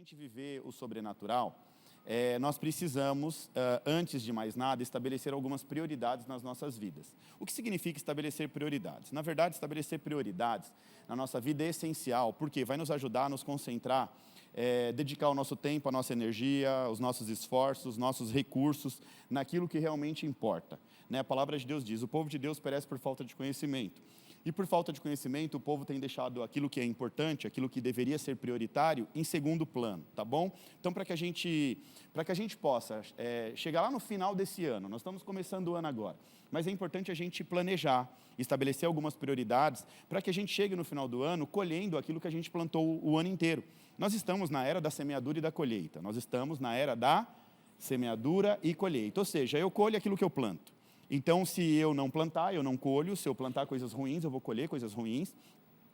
gente viver o sobrenatural, nós precisamos, antes de mais nada, estabelecer algumas prioridades nas nossas vidas. O que significa estabelecer prioridades? Na verdade, estabelecer prioridades na nossa vida é essencial, porque vai nos ajudar a nos concentrar, dedicar o nosso tempo, a nossa energia, os nossos esforços, os nossos recursos naquilo que realmente importa. A palavra de Deus diz, o povo de Deus perece por falta de conhecimento. E por falta de conhecimento, o povo tem deixado aquilo que é importante, aquilo que deveria ser prioritário, em segundo plano, tá bom? Então, para que a gente possa chegar lá no final desse ano, nós estamos começando o ano agora, mas é importante a gente planejar, estabelecer algumas prioridades, para que a gente chegue no final do ano colhendo aquilo que a gente plantou o ano inteiro. Nós estamos na era da semeadura e da colheita, nós estamos na era da semeadura e colheita, ou seja, eu colho aquilo que eu planto. Então, se eu não plantar, eu não colho. Se eu plantar coisas ruins, eu vou colher coisas ruins.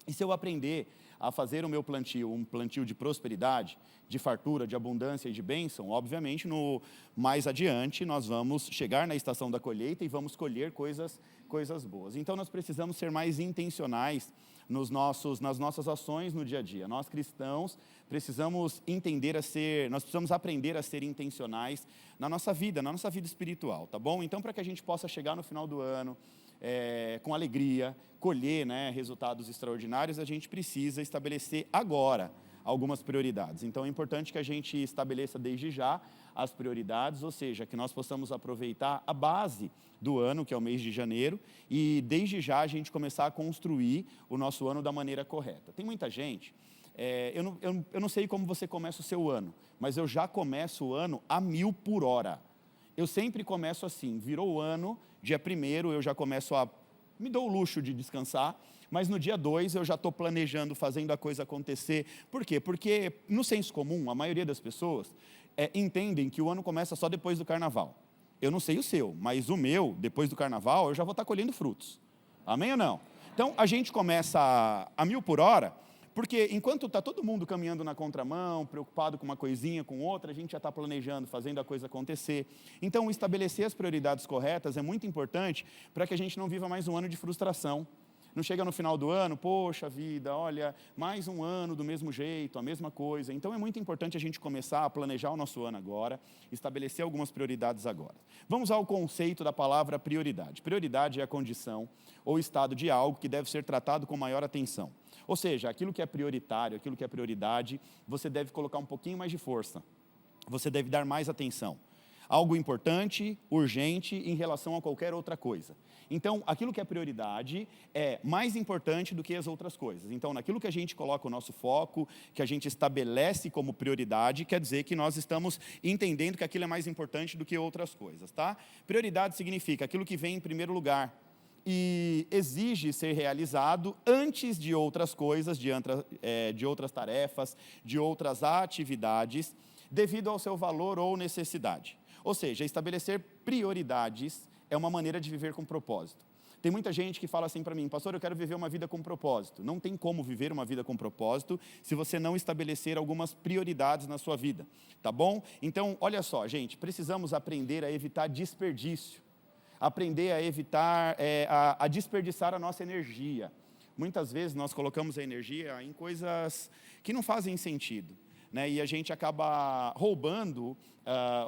E se eu aprender a fazer o meu plantio, um plantio de prosperidade, de fartura, de abundância e de bênção, obviamente, mais adiante, nós vamos chegar na estação da colheita e vamos colher coisas boas. Então, nós precisamos ser mais intencionais nas nossas ações no dia a dia. Nós, cristãos, precisamos aprender a ser intencionais na nossa vida espiritual, tá bom? Então, para que a gente possa chegar no final do ano com alegria, colher resultados extraordinários, a gente precisa estabelecer agora algumas prioridades. Então, é importante que a gente estabeleça desde já as prioridades, ou seja, que nós possamos aproveitar a base do ano, que é o mês de janeiro, e desde já a gente começar a construir o nosso ano da maneira correta. Tem muita gente, eu não sei como você começa o seu ano, mas eu já começo o ano a 1000 por hora. Eu sempre começo assim, virou o ano, dia 1º eu já começo me dou o luxo de descansar, mas no dia 2 eu já estou planejando, fazendo a coisa acontecer. Por quê? Porque no senso comum, a maioria das pessoas entendem que o ano começa só depois do carnaval. Eu não sei o seu, mas o meu, depois do carnaval, eu já vou estar colhendo frutos. Amém ou não? Então, a gente começa a 1000 por hora, porque enquanto está todo mundo caminhando na contramão, preocupado com uma coisinha, com outra, a gente já está planejando, fazendo a coisa acontecer. Então, estabelecer as prioridades corretas é muito importante para que a gente não viva mais um ano de frustração. Não chega no final do ano, poxa vida, olha, mais um ano do mesmo jeito, a mesma coisa. Então, é muito importante a gente começar a planejar o nosso ano agora, estabelecer algumas prioridades agora. Vamos ao conceito da palavra prioridade. Prioridade é a condição ou estado de algo que deve ser tratado com maior atenção. Ou seja, aquilo que é prioritário, aquilo que é prioridade, você deve colocar um pouquinho mais de força. Você deve dar mais atenção. Algo importante, urgente, em relação a qualquer outra coisa. Então, aquilo que é prioridade é mais importante do que as outras coisas. Então, naquilo que a gente coloca o nosso foco, que a gente estabelece como prioridade, quer dizer que nós estamos entendendo que aquilo é mais importante do que outras coisas, tá? Prioridade significa aquilo que vem em primeiro lugar e exige ser realizado antes de outras coisas, de outras tarefas, de outras atividades, devido ao seu valor ou necessidade. Ou seja, estabelecer prioridades é uma maneira de viver com propósito. Tem muita gente que fala assim para mim, pastor, eu quero viver uma vida com propósito. Não tem como viver uma vida com propósito se você não estabelecer algumas prioridades na sua vida, tá bom? Então, olha só, gente, precisamos aprender a evitar desperdício, aprender a evitar, a desperdiçar a nossa energia. Muitas vezes nós colocamos a energia em coisas que não fazem sentido. E a gente acaba roubando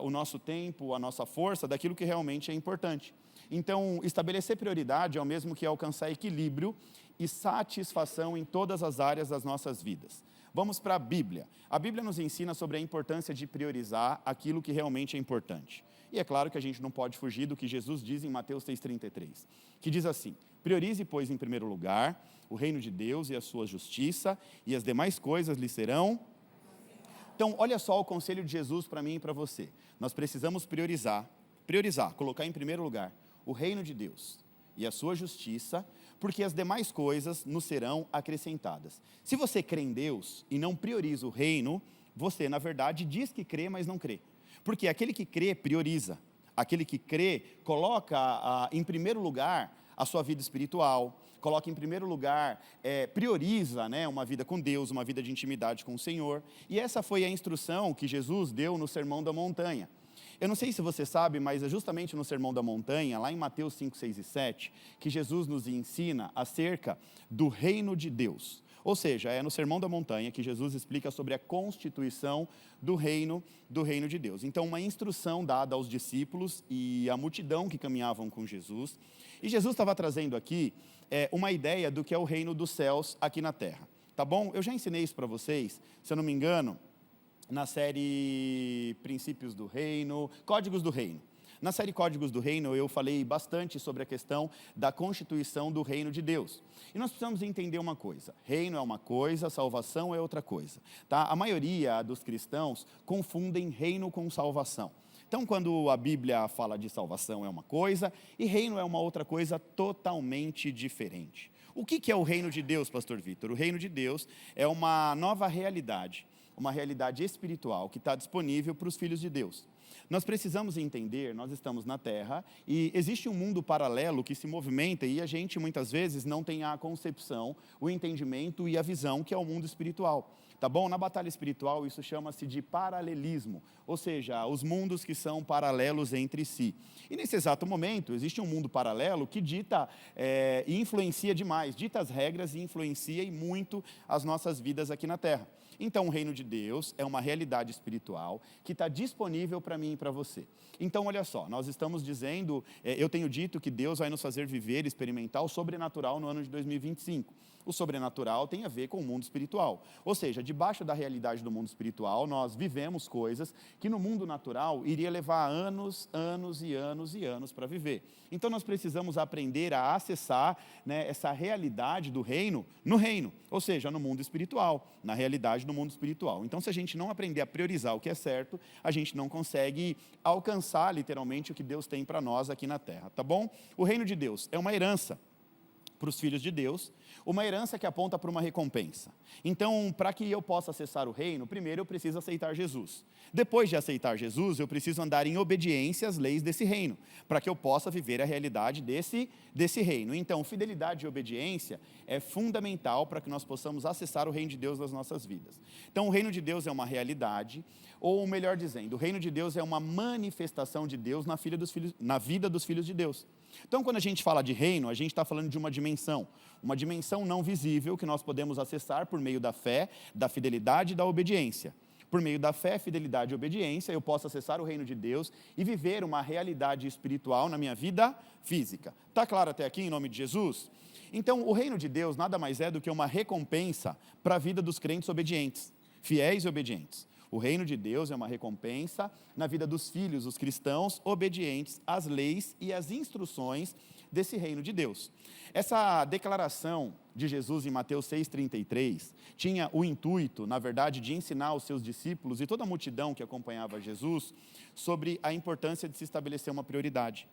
o nosso tempo, a nossa força, daquilo que realmente é importante. Então, estabelecer prioridade é o mesmo que alcançar equilíbrio e satisfação em todas as áreas das nossas vidas. Vamos para a Bíblia. A Bíblia nos ensina sobre a importância de priorizar aquilo que realmente é importante. E é claro que a gente não pode fugir do que Jesus diz em Mateus 6,33, que diz assim, priorize, pois, em primeiro lugar, o reino de Deus e a sua justiça, e as demais coisas lhe serão. Então, olha só o conselho de Jesus para mim e para você. Nós precisamos priorizar, colocar em primeiro lugar o reino de Deus e a sua justiça, porque as demais coisas nos serão acrescentadas. Se você crê em Deus e não prioriza o reino, você, na verdade, diz que crê, mas não crê. Porque aquele que crê, prioriza. Aquele que crê, coloca em primeiro lugar a sua vida espiritual, coloca em primeiro lugar, prioriza uma vida com Deus, uma vida de intimidade com o Senhor. E essa foi a instrução que Jesus deu no Sermão da Montanha. Eu não sei se você sabe, mas é justamente no Sermão da Montanha, lá em Mateus 5, 6 e 7, que Jesus nos ensina acerca do reino de Deus. Ou seja, é no Sermão da Montanha que Jesus explica sobre a constituição do reino de Deus. Então, uma instrução dada aos discípulos e à multidão que caminhavam com Jesus. E Jesus estava trazendo aqui uma ideia do que é o reino dos céus aqui na terra. Tá bom? Eu já ensinei isso para vocês, se eu não me engano, na série Princípios do Reino, Códigos do Reino. Na série Códigos do Reino, eu falei bastante sobre a questão da constituição do reino de Deus. E nós precisamos entender uma coisa: reino é uma coisa, salvação é outra coisa. Tá? A maioria dos cristãos confundem reino com salvação. Então, quando a Bíblia fala de salvação é uma coisa e reino é uma outra coisa totalmente diferente. O que é o reino de Deus, pastor Vitor? O reino de Deus é uma nova realidade, uma realidade espiritual que está disponível para os filhos de Deus. Nós precisamos entender, nós estamos na Terra e existe um mundo paralelo que se movimenta e a gente muitas vezes não tem a concepção, o entendimento e a visão que é o mundo espiritual. Tá bom? Na batalha espiritual isso chama-se de paralelismo, ou seja, os mundos que são paralelos entre si. E nesse exato momento existe um mundo paralelo que dita e influencia demais, dita as regras e influencia e muito as nossas vidas aqui na Terra. Então, o reino de Deus é uma realidade espiritual que está disponível para mim e para você. Então, olha só, nós estamos dizendo, eu tenho dito que Deus vai nos fazer viver, experimentar o sobrenatural no ano de 2025. O sobrenatural tem a ver com o mundo espiritual. Ou seja, debaixo da realidade do mundo espiritual, nós vivemos coisas que no mundo natural iria levar anos, anos e anos e anos para viver. Então, nós precisamos aprender a acessar, né, essa realidade do reino no reino, ou seja, no mundo espiritual, na realidade do mundo espiritual. Então, se a gente não aprender a priorizar o que é certo, a gente não consegue alcançar literalmente o que Deus tem para nós aqui na terra, tá bom? O reino de Deus é uma herança para os filhos de Deus, uma herança que aponta para uma recompensa. Então, para que eu possa acessar o reino, primeiro eu preciso aceitar Jesus. Depois de aceitar Jesus, eu preciso andar em obediência às leis desse reino, para que eu possa viver a realidade desse reino. Então, fidelidade e obediência é fundamental para que nós possamos acessar o reino de Deus nas nossas vidas. Então, o reino de Deus é uma realidade, ou melhor dizendo, o reino de Deus é uma manifestação de Deus na vida dos filhos de Deus. Então, quando a gente fala de reino, a gente está falando de uma dimensão não visível que nós podemos acessar por meio da fé, da fidelidade e da obediência. Por meio da fé, fidelidade e obediência, eu posso acessar o reino de Deus e viver uma realidade espiritual na minha vida física. Está claro até aqui, em nome de Jesus? Então, o reino de Deus nada mais é do que uma recompensa para a vida dos crentes obedientes, fiéis e obedientes. O reino de Deus é uma recompensa na vida dos filhos, os cristãos obedientes às leis e às instruções desse reino de Deus. Essa declaração de Jesus em Mateus 6,33 tinha o intuito, na verdade, de ensinar aos seus discípulos e toda a multidão que acompanhava Jesus sobre a importância de se estabelecer uma prioridade.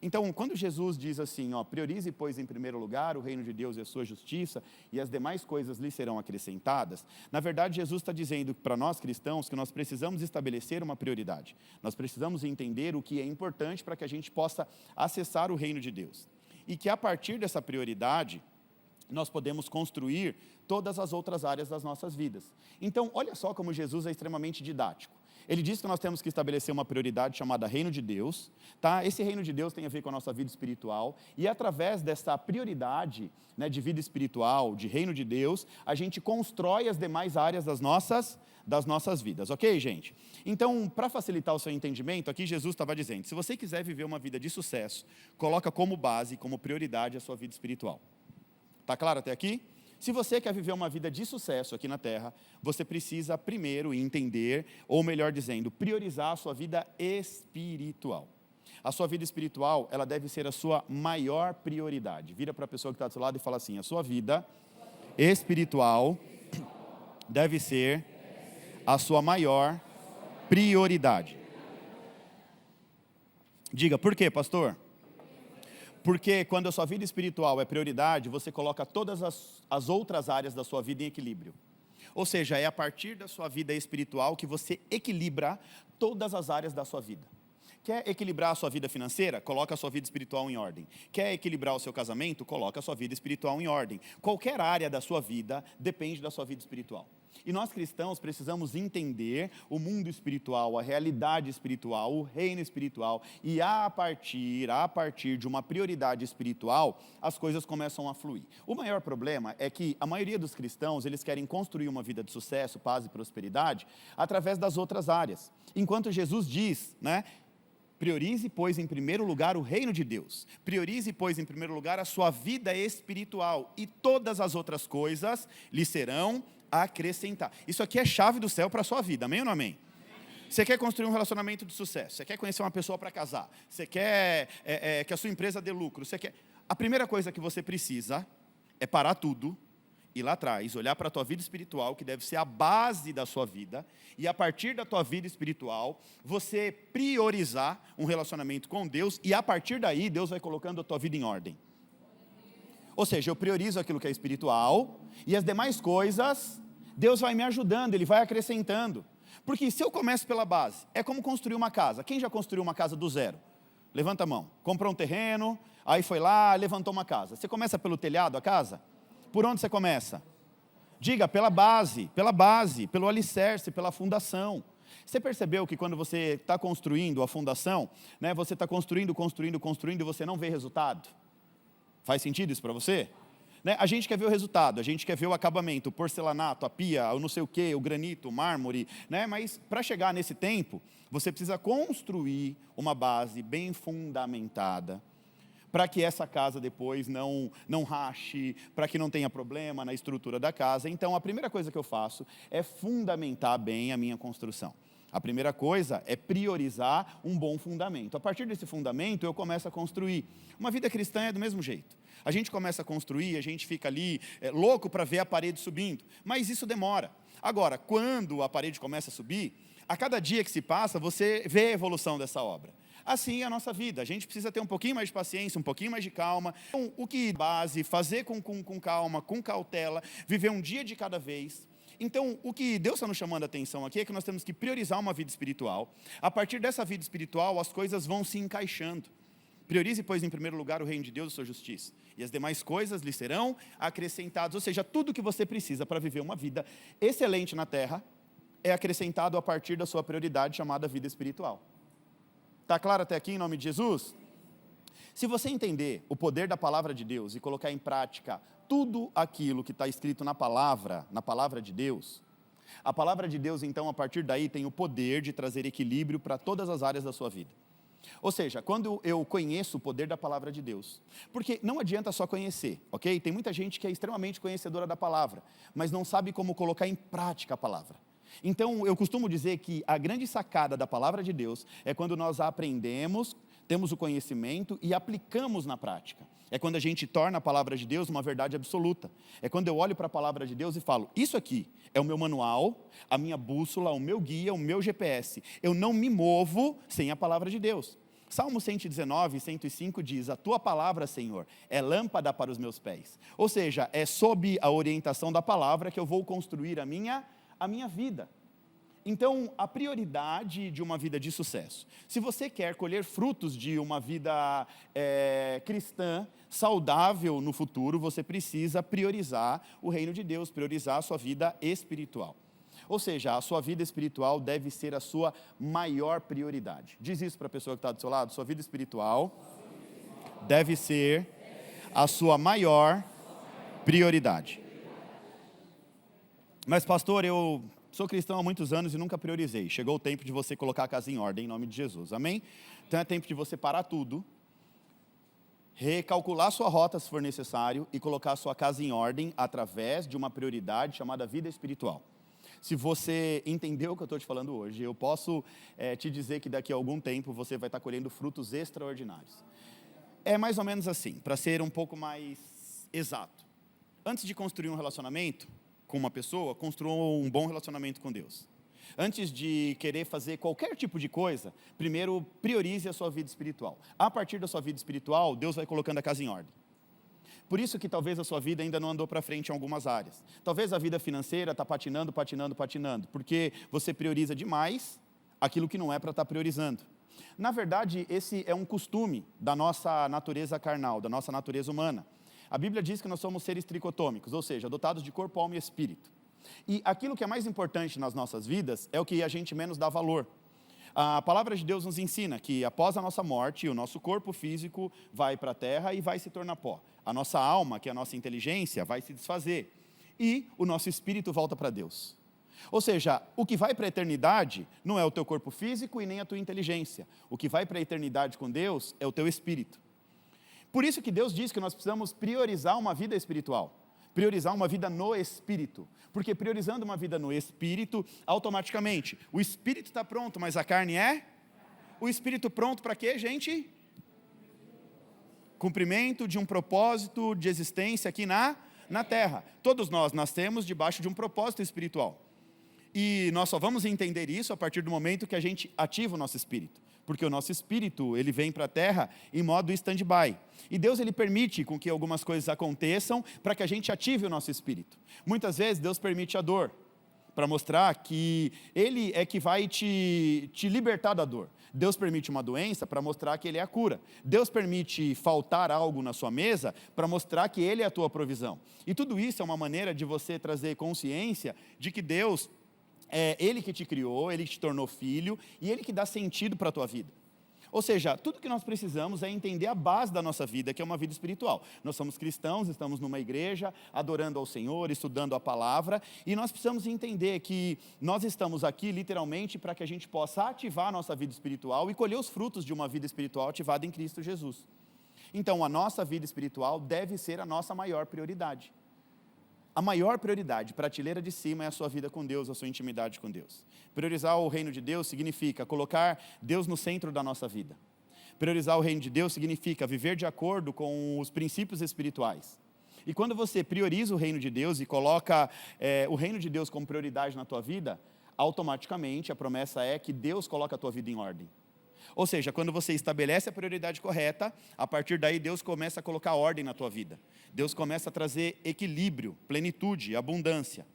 Então, quando Jesus diz assim, priorize, pois, em primeiro lugar o reino de Deus e a sua justiça, e as demais coisas lhe serão acrescentadas, na verdade, Jesus está dizendo para nós cristãos que nós precisamos estabelecer uma prioridade. Nós precisamos entender o que é importante para que a gente possa acessar o reino de Deus. E que a partir dessa prioridade, nós podemos construir todas as outras áreas das nossas vidas. Então, olha só como Jesus é extremamente didático. Ele diz que nós temos que estabelecer uma prioridade chamada reino de Deus, tá? Esse reino de Deus tem a ver com a nossa vida espiritual, e através dessa prioridade, né, de vida espiritual, de reino de Deus, a gente constrói as demais áreas das nossas vidas, ok, gente? Então, para facilitar o seu entendimento, aqui Jesus estava dizendo, se você quiser viver uma vida de sucesso, coloca como base, como prioridade a sua vida espiritual. Está claro até aqui? Se você quer viver uma vida de sucesso aqui na Terra, você precisa primeiro entender, ou melhor dizendo, priorizar a sua vida espiritual. A sua vida espiritual, ela deve ser a sua maior prioridade. Vira para a pessoa que está do seu lado e fala assim, a sua vida espiritual deve ser a sua maior prioridade. Diga, por quê, pastor? Porque quando a sua vida espiritual é prioridade, você coloca todas as outras áreas da sua vida em equilíbrio. Ou seja, é a partir da sua vida espiritual que você equilibra todas as áreas da sua vida. Quer equilibrar a sua vida financeira? Coloca a sua vida espiritual em ordem. Quer equilibrar o seu casamento? Coloca a sua vida espiritual em ordem. Qualquer área da sua vida depende da sua vida espiritual. E nós cristãos precisamos entender o mundo espiritual, a realidade espiritual, o reino espiritual, e a partir de uma prioridade espiritual, as coisas começam a fluir. O maior problema é que a maioria dos cristãos, eles querem construir uma vida de sucesso, paz e prosperidade através das outras áreas. Enquanto Jesus diz, né? Priorize, pois, em primeiro lugar o reino de Deus. Priorize, pois, em primeiro lugar a sua vida espiritual, e todas as outras coisas lhe serão acrescentadas. Isso aqui é chave do céu para a sua vida, amém ou não amém? Você quer construir um relacionamento de sucesso, você quer conhecer uma pessoa para casar, você quer que a sua empresa dê lucro, a primeira coisa que você precisa é parar tudo, ir lá atrás, olhar para a tua vida espiritual, que deve ser a base da sua vida, e a partir da tua vida espiritual, você priorizar um relacionamento com Deus, e a partir daí, Deus vai colocando a tua vida em ordem. Ou seja, eu priorizo aquilo que é espiritual, e as demais coisas, Deus vai me ajudando, Ele vai acrescentando. Porque se eu começo pela base, é como construir uma casa. Quem já construiu uma casa do zero? Levanta a mão. Comprou um terreno, aí foi lá, levantou uma casa. Você começa pelo telhado a casa? Por onde você começa? Diga, pela base, pelo alicerce, pela fundação. Você percebeu que quando você está construindo a fundação, né, você está construindo, e você não vê resultado? Faz sentido isso para você? Né? A gente quer ver o resultado, a gente quer ver o acabamento, o porcelanato, a pia, o não sei o quê, o granito, o mármore, né? Mas para chegar nesse tempo, você precisa construir uma base bem fundamentada, para que essa casa depois não rache, para que não tenha problema na estrutura da casa. Então, a primeira coisa que eu faço é fundamentar bem a minha construção. A primeira coisa é priorizar um bom fundamento. A partir desse fundamento, eu começo a construir. Uma vida cristã é do mesmo jeito. A gente começa a construir, a gente fica ali louco para ver a parede subindo, mas isso demora. Agora, quando a parede começa a subir, a cada dia que se passa, você vê a evolução dessa obra. Assim é a nossa vida, a gente precisa ter um pouquinho mais de paciência, um pouquinho mais de calma. Então, o que base, fazer com calma, com cautela, viver um dia de cada vez. Então, o que Deus está nos chamando a atenção aqui é que nós temos que priorizar uma vida espiritual. A partir dessa vida espiritual, as coisas vão se encaixando. Priorize, pois, em primeiro lugar o reino de Deus e sua justiça, e as demais coisas lhe serão acrescentadas. Ou seja, tudo que você precisa para viver uma vida excelente na terra é acrescentado a partir da sua prioridade chamada vida espiritual. Está claro até aqui, em nome de Jesus? Se você entender o poder da palavra de Deus e colocar em prática tudo aquilo que está escrito na palavra de Deus, a palavra de Deus, então, a partir daí, tem o poder de trazer equilíbrio para todas as áreas da sua vida. Ou seja, quando eu conheço o poder da palavra de Deus, porque não adianta só conhecer, ok? Tem muita gente que é extremamente conhecedora da palavra, mas não sabe como colocar em prática a palavra. Então, eu costumo dizer que a grande sacada da palavra de Deus é quando nós a aprendemos, temos o conhecimento e aplicamos na prática. É quando a gente torna a palavra de Deus uma verdade absoluta. É quando eu olho para a palavra de Deus e falo, isso aqui é o meu manual, a minha bússola, o meu guia, o meu GPS. Eu não me movo sem a palavra de Deus. Salmo 119, 105 diz, a tua palavra, Senhor, é lâmpada para os meus pés. Ou seja, é sob a orientação da palavra que eu vou construir a minha vida. Então, a prioridade de uma vida de sucesso. Se você quer colher frutos de uma vida cristã, saudável no futuro, você precisa priorizar o reino de Deus, priorizar a sua vida espiritual. Ou seja, a sua vida espiritual deve ser a sua maior prioridade. Diz isso para a pessoa que está do seu lado, sua vida espiritual deve ser a sua maior prioridade. Mas, pastor, eu sou cristão há muitos anos e nunca priorizei. Chegou o tempo de você colocar a casa em ordem, em nome de Jesus, amém? Então é tempo de você parar tudo, recalcular sua rota se for necessário e colocar a sua casa em ordem através de uma prioridade chamada vida espiritual. Se você entendeu o que eu estou te falando hoje, eu posso te dizer que daqui a algum tempo você vai estar colhendo frutos extraordinários. É mais ou menos assim, para ser um pouco mais exato. Antes de construir um relacionamento com uma pessoa, construa um bom relacionamento com Deus. Antes de querer fazer qualquer tipo de coisa, primeiro priorize a sua vida espiritual. A partir da sua vida espiritual, Deus vai colocando a casa em ordem. Por isso que talvez a sua vida ainda não andou para frente em algumas áreas. Talvez a vida financeira está patinando, porque você prioriza demais aquilo que não é para estar priorizando. Na verdade, esse é um costume da nossa natureza carnal, da nossa natureza humana. A Bíblia diz que nós somos seres tricotômicos, ou seja, dotados de corpo, alma e espírito. E aquilo que é mais importante nas nossas vidas é o que a gente menos dá valor. A palavra de Deus nos ensina que após a nossa morte, o nosso corpo físico vai para a terra e vai se tornar pó. A nossa alma, que é a nossa inteligência, vai se desfazer. E o nosso espírito volta para Deus. Ou seja, o que vai para a eternidade não é o teu corpo físico e nem a tua inteligência. O que vai para a eternidade com Deus é o teu espírito. Por isso que Deus diz que nós precisamos priorizar uma vida espiritual. Priorizar uma vida no Espírito, porque priorizando uma vida no Espírito, automaticamente, o Espírito está pronto, mas a carne é? O Espírito pronto para quê, gente? Cumprimento de um propósito de existência aqui na terra. Todos nós nascemos debaixo de um propósito espiritual. E nós só vamos entender isso a partir do momento que a gente ativa o nosso espírito. Porque o nosso espírito, ele vem para a terra em modo stand-by. E Deus, ele permite com que algumas coisas aconteçam para que a gente ative o nosso espírito. Muitas vezes, Deus permite a dor, para mostrar que Ele é que vai te libertar da dor. Deus permite uma doença para mostrar que Ele é a cura. Deus permite faltar algo na sua mesa para mostrar que Ele é a tua provisão. E tudo isso é uma maneira de você trazer consciência de que Deus é Ele que te criou, Ele que te tornou filho e Ele que dá sentido para a tua vida. Ou seja, tudo que nós precisamos é entender a base da nossa vida, que é uma vida espiritual. Nós somos cristãos, estamos numa igreja, adorando ao Senhor, estudando a palavra, e nós precisamos entender que nós estamos aqui literalmente para que a gente possa ativar a nossa vida espiritual e colher os frutos de uma vida espiritual ativada em Cristo Jesus. Então, a nossa vida espiritual deve ser a nossa maior prioridade. A maior prioridade, prateleira de cima, é a sua vida com Deus, a sua intimidade com Deus. Priorizar o reino de Deus significa colocar Deus no centro da nossa vida. Priorizar o reino de Deus significa viver de acordo com os princípios espirituais. E quando você prioriza o reino de Deus e coloca o reino de Deus como prioridade na tua vida, automaticamente a promessa é que Deus coloca a tua vida em ordem. Ou seja, quando você estabelece a prioridade correta, a partir daí Deus começa a colocar ordem na tua vida. Deus começa a trazer equilíbrio, plenitude, abundância.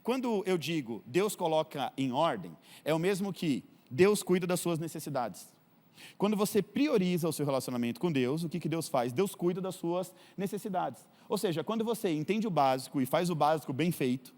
Quando eu digo Deus coloca em ordem, é o mesmo que Deus cuida das suas necessidades. Quando você prioriza o seu relacionamento com Deus, o que Deus faz? Deus cuida das suas necessidades. Ou seja, quando você entende o básico e faz o básico bem feito,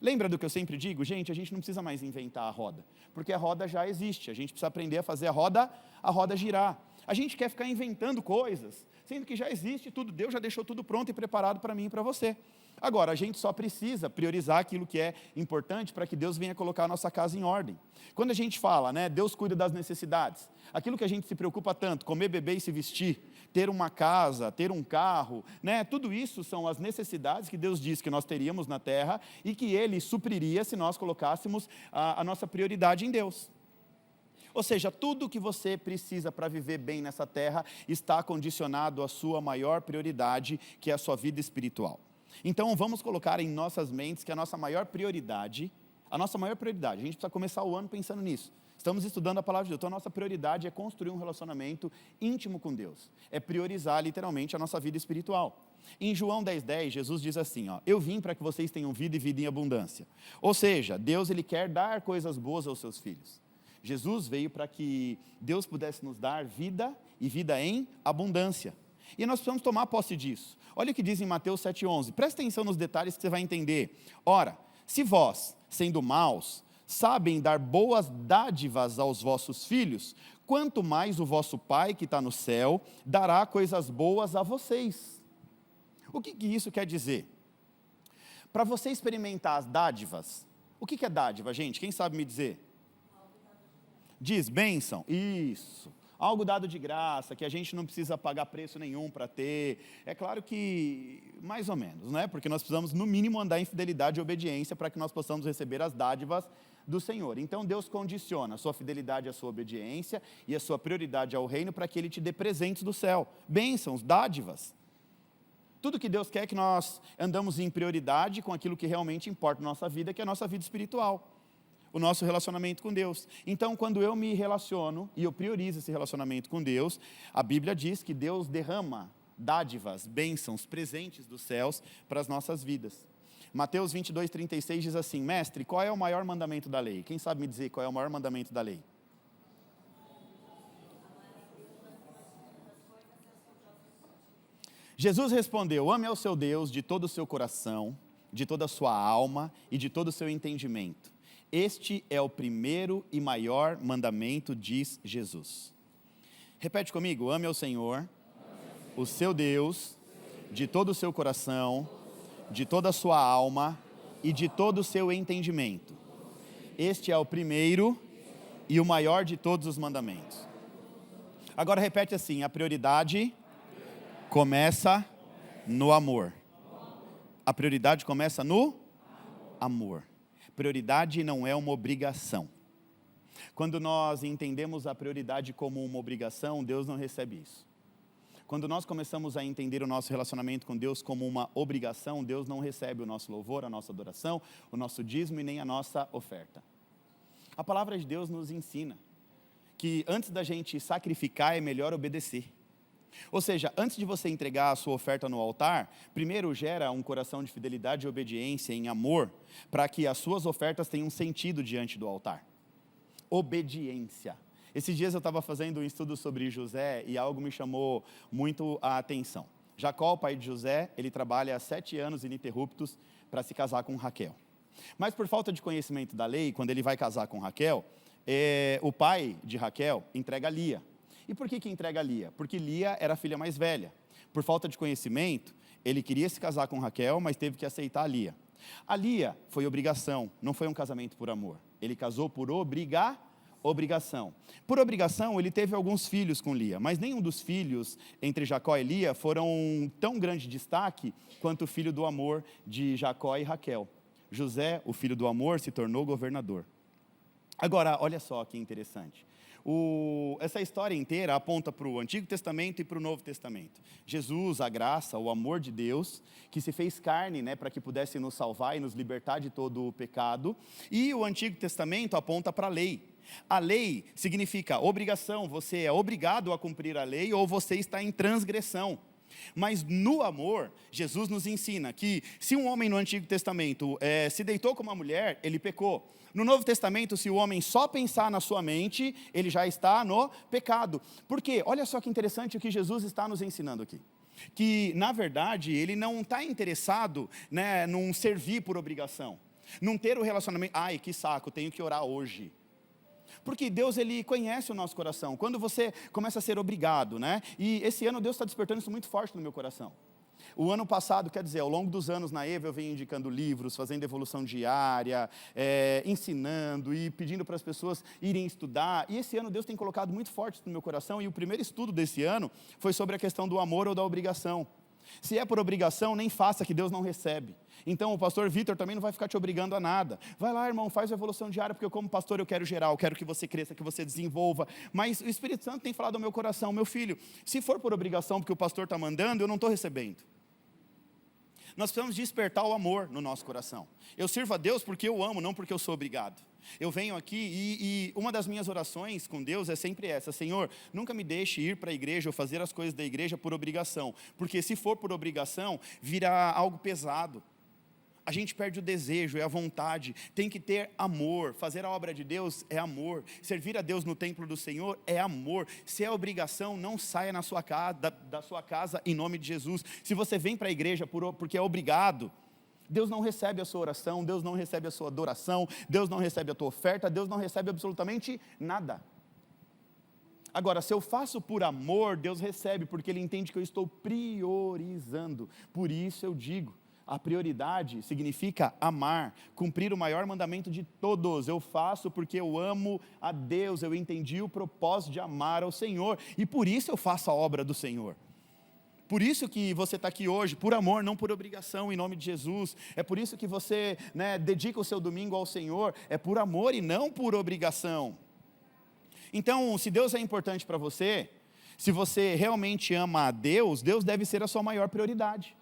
lembra do que eu sempre digo? Gente, a gente não precisa mais inventar a roda, porque a roda já existe, a gente precisa aprender a fazer a roda girar. A gente quer ficar inventando coisas, sendo que já existe tudo, Deus já deixou tudo pronto e preparado para mim e para você. Agora, a gente só precisa priorizar aquilo que é importante para que Deus venha colocar a nossa casa em ordem. Quando a gente fala, Deus cuida das necessidades, aquilo que a gente se preocupa tanto, comer, beber e se vestir, ter uma casa, ter um carro, tudo isso são as necessidades que Deus diz que nós teríamos na terra e que Ele supriria se nós colocássemos a nossa prioridade em Deus. Ou seja, tudo que você precisa para viver bem nessa terra está condicionado à sua maior prioridade, que é a sua vida espiritual. Então, vamos colocar em nossas mentes que a nossa maior prioridade, a gente precisa começar o ano pensando nisso. Estamos estudando a palavra de Deus, então a nossa prioridade é construir um relacionamento íntimo com Deus. É priorizar literalmente a nossa vida espiritual. Em João 10:10, Jesus diz assim, eu vim para que vocês tenham vida e vida em abundância. Ou seja, Deus ele quer dar coisas boas aos seus filhos. Jesus veio para que Deus pudesse nos dar vida e vida em abundância. E nós precisamos tomar posse disso. Olha o que diz em Mateus 7:11. Presta atenção nos detalhes que você vai entender. Ora, se vós, sendo maus, sabem dar boas dádivas aos vossos filhos, quanto mais o vosso Pai que está no céu dará coisas boas a vocês. O que isso quer dizer? Para você experimentar as dádivas, o que é dádiva, gente? Quem sabe me dizer? Diz, bênção. Isso. Algo dado de graça, que a gente não precisa pagar preço nenhum para ter. É claro que, mais ou menos, porque nós precisamos, no mínimo, andar em fidelidade e obediência para que nós possamos receber as dádivas do Senhor. Então, Deus condiciona a sua fidelidade, a sua obediência e a sua prioridade ao reino para que Ele te dê presentes do céu. Bênçãos, dádivas. Tudo que Deus quer é que nós andamos em prioridade com aquilo que realmente importa na nossa vida, que é a nossa vida espiritual. O nosso relacionamento com Deus. Então, quando eu me relaciono e eu priorizo esse relacionamento com Deus, a Bíblia diz que Deus derrama dádivas, bênçãos, presentes dos céus para as nossas vidas. Mateus 22:36 diz assim, mestre, qual é o maior mandamento da lei? Quem sabe me dizer qual é o maior mandamento da lei? Jesus respondeu, ame ao seu Deus de todo o seu coração, de toda a sua alma e de todo o seu entendimento. Este é o primeiro e maior mandamento, diz Jesus. Repete comigo: ame ao Senhor, o seu Deus, de todo o seu coração, de toda a sua alma e de todo o seu entendimento. Este é o primeiro e o maior de todos os mandamentos. Agora repete assim: a prioridade começa no amor. A prioridade começa no amor. Prioridade não é uma obrigação. Quando nós entendemos a prioridade como uma obrigação, Deus não recebe isso. Quando nós começamos a entender o nosso relacionamento com Deus como uma obrigação, Deus não recebe o nosso louvor, a nossa adoração, o nosso dízimo e nem a nossa oferta. A palavra de Deus nos ensina que antes da gente sacrificar é melhor obedecer. Ou seja, antes de você entregar a sua oferta no altar, primeiro gera um coração de fidelidade e obediência em amor, para que as suas ofertas tenham sentido diante do altar. Obediência. Esses dias eu estava fazendo um estudo sobre José e algo me chamou muito a atenção. Jacó, o pai de José, ele trabalha 7 anos ininterruptos para se casar com Raquel. Mas por falta de conhecimento da lei, quando ele vai casar com Raquel, o pai de Raquel entrega Lia. E por que entrega Lia? Porque Lia era a filha mais velha. Por falta de conhecimento, ele queria se casar com Raquel, mas teve que aceitar Lia. A Lia foi obrigação, não foi um casamento por amor. Ele casou por obrigação. Por obrigação, ele teve alguns filhos com Lia, mas nenhum dos filhos entre Jacó e Lia foram tão grande destaque quanto o filho do amor de Jacó e Raquel. José, o filho do amor, se tornou governador. Agora, olha só que interessante. Essa história inteira aponta para o Antigo Testamento e para o Novo Testamento. Jesus, a graça, o amor de Deus, que se fez carne, para que pudesse nos salvar e nos libertar de todo o pecado. E o Antigo Testamento aponta para a lei. A lei significa obrigação, você é obrigado a cumprir a lei ou você está em transgressão. Mas no amor, Jesus nos ensina que se um homem no Antigo Testamento se deitou com uma mulher, ele pecou. No Novo Testamento, se o homem só pensar na sua mente, ele já está no pecado. Por quê? Olha só que interessante o que Jesus está nos ensinando aqui. Que, na verdade, ele não está interessado num servir por obrigação. Num ter o relacionamento, ai, que saco, tenho que orar hoje. Porque Deus, ele conhece o nosso coração. Quando você começa a ser obrigado, E esse ano Deus está despertando isso muito forte no meu coração. O ano passado, quer dizer, ao longo dos anos na EVA, eu venho indicando livros, fazendo evolução diária, ensinando e pedindo para as pessoas irem estudar. E esse ano Deus tem colocado muito forte no meu coração. E o primeiro estudo desse ano foi sobre a questão do amor ou da obrigação. Se é por obrigação, nem faça, que Deus não recebe. Então o pastor Vitor também não vai ficar te obrigando a nada. Vai lá, irmão, faz a evolução diária, porque eu como pastor eu quero gerar, eu quero que você cresça, que você desenvolva. Mas o Espírito Santo tem falado ao meu coração: meu filho, se for por obrigação, porque o pastor está mandando, eu não estou recebendo. Nós precisamos despertar o amor no nosso coração. Eu sirvo a Deus porque eu amo, não porque eu sou obrigado. Eu venho aqui e uma das minhas orações com Deus é sempre essa: Senhor, nunca me deixe ir para a igreja ou fazer as coisas da igreja por obrigação. Porque se for por obrigação, vira algo pesado. A gente perde o desejo, é a vontade. Tem que ter amor. Fazer a obra de Deus é amor. Servir a Deus no templo do Senhor é amor. Se é obrigação, não saia da sua casa em nome de Jesus. Se você vem para a igreja porque é obrigado, Deus não recebe a sua oração, Deus não recebe a sua adoração, Deus não recebe a tua oferta, Deus não recebe absolutamente nada. Agora, se eu faço por amor, Deus recebe, porque Ele entende que eu estou priorizando. Por isso eu digo, a prioridade significa amar, cumprir o maior mandamento de todos. Eu faço porque eu amo a Deus, eu entendi o propósito de amar ao Senhor, e por isso eu faço a obra do Senhor. Por isso que você está aqui hoje, por amor, não por obrigação, em nome de Jesus. É por isso que você dedica o seu domingo ao Senhor, é por amor e não por obrigação. Então, se Deus é importante para você, se você realmente ama a Deus, Deus deve ser a sua maior prioridade.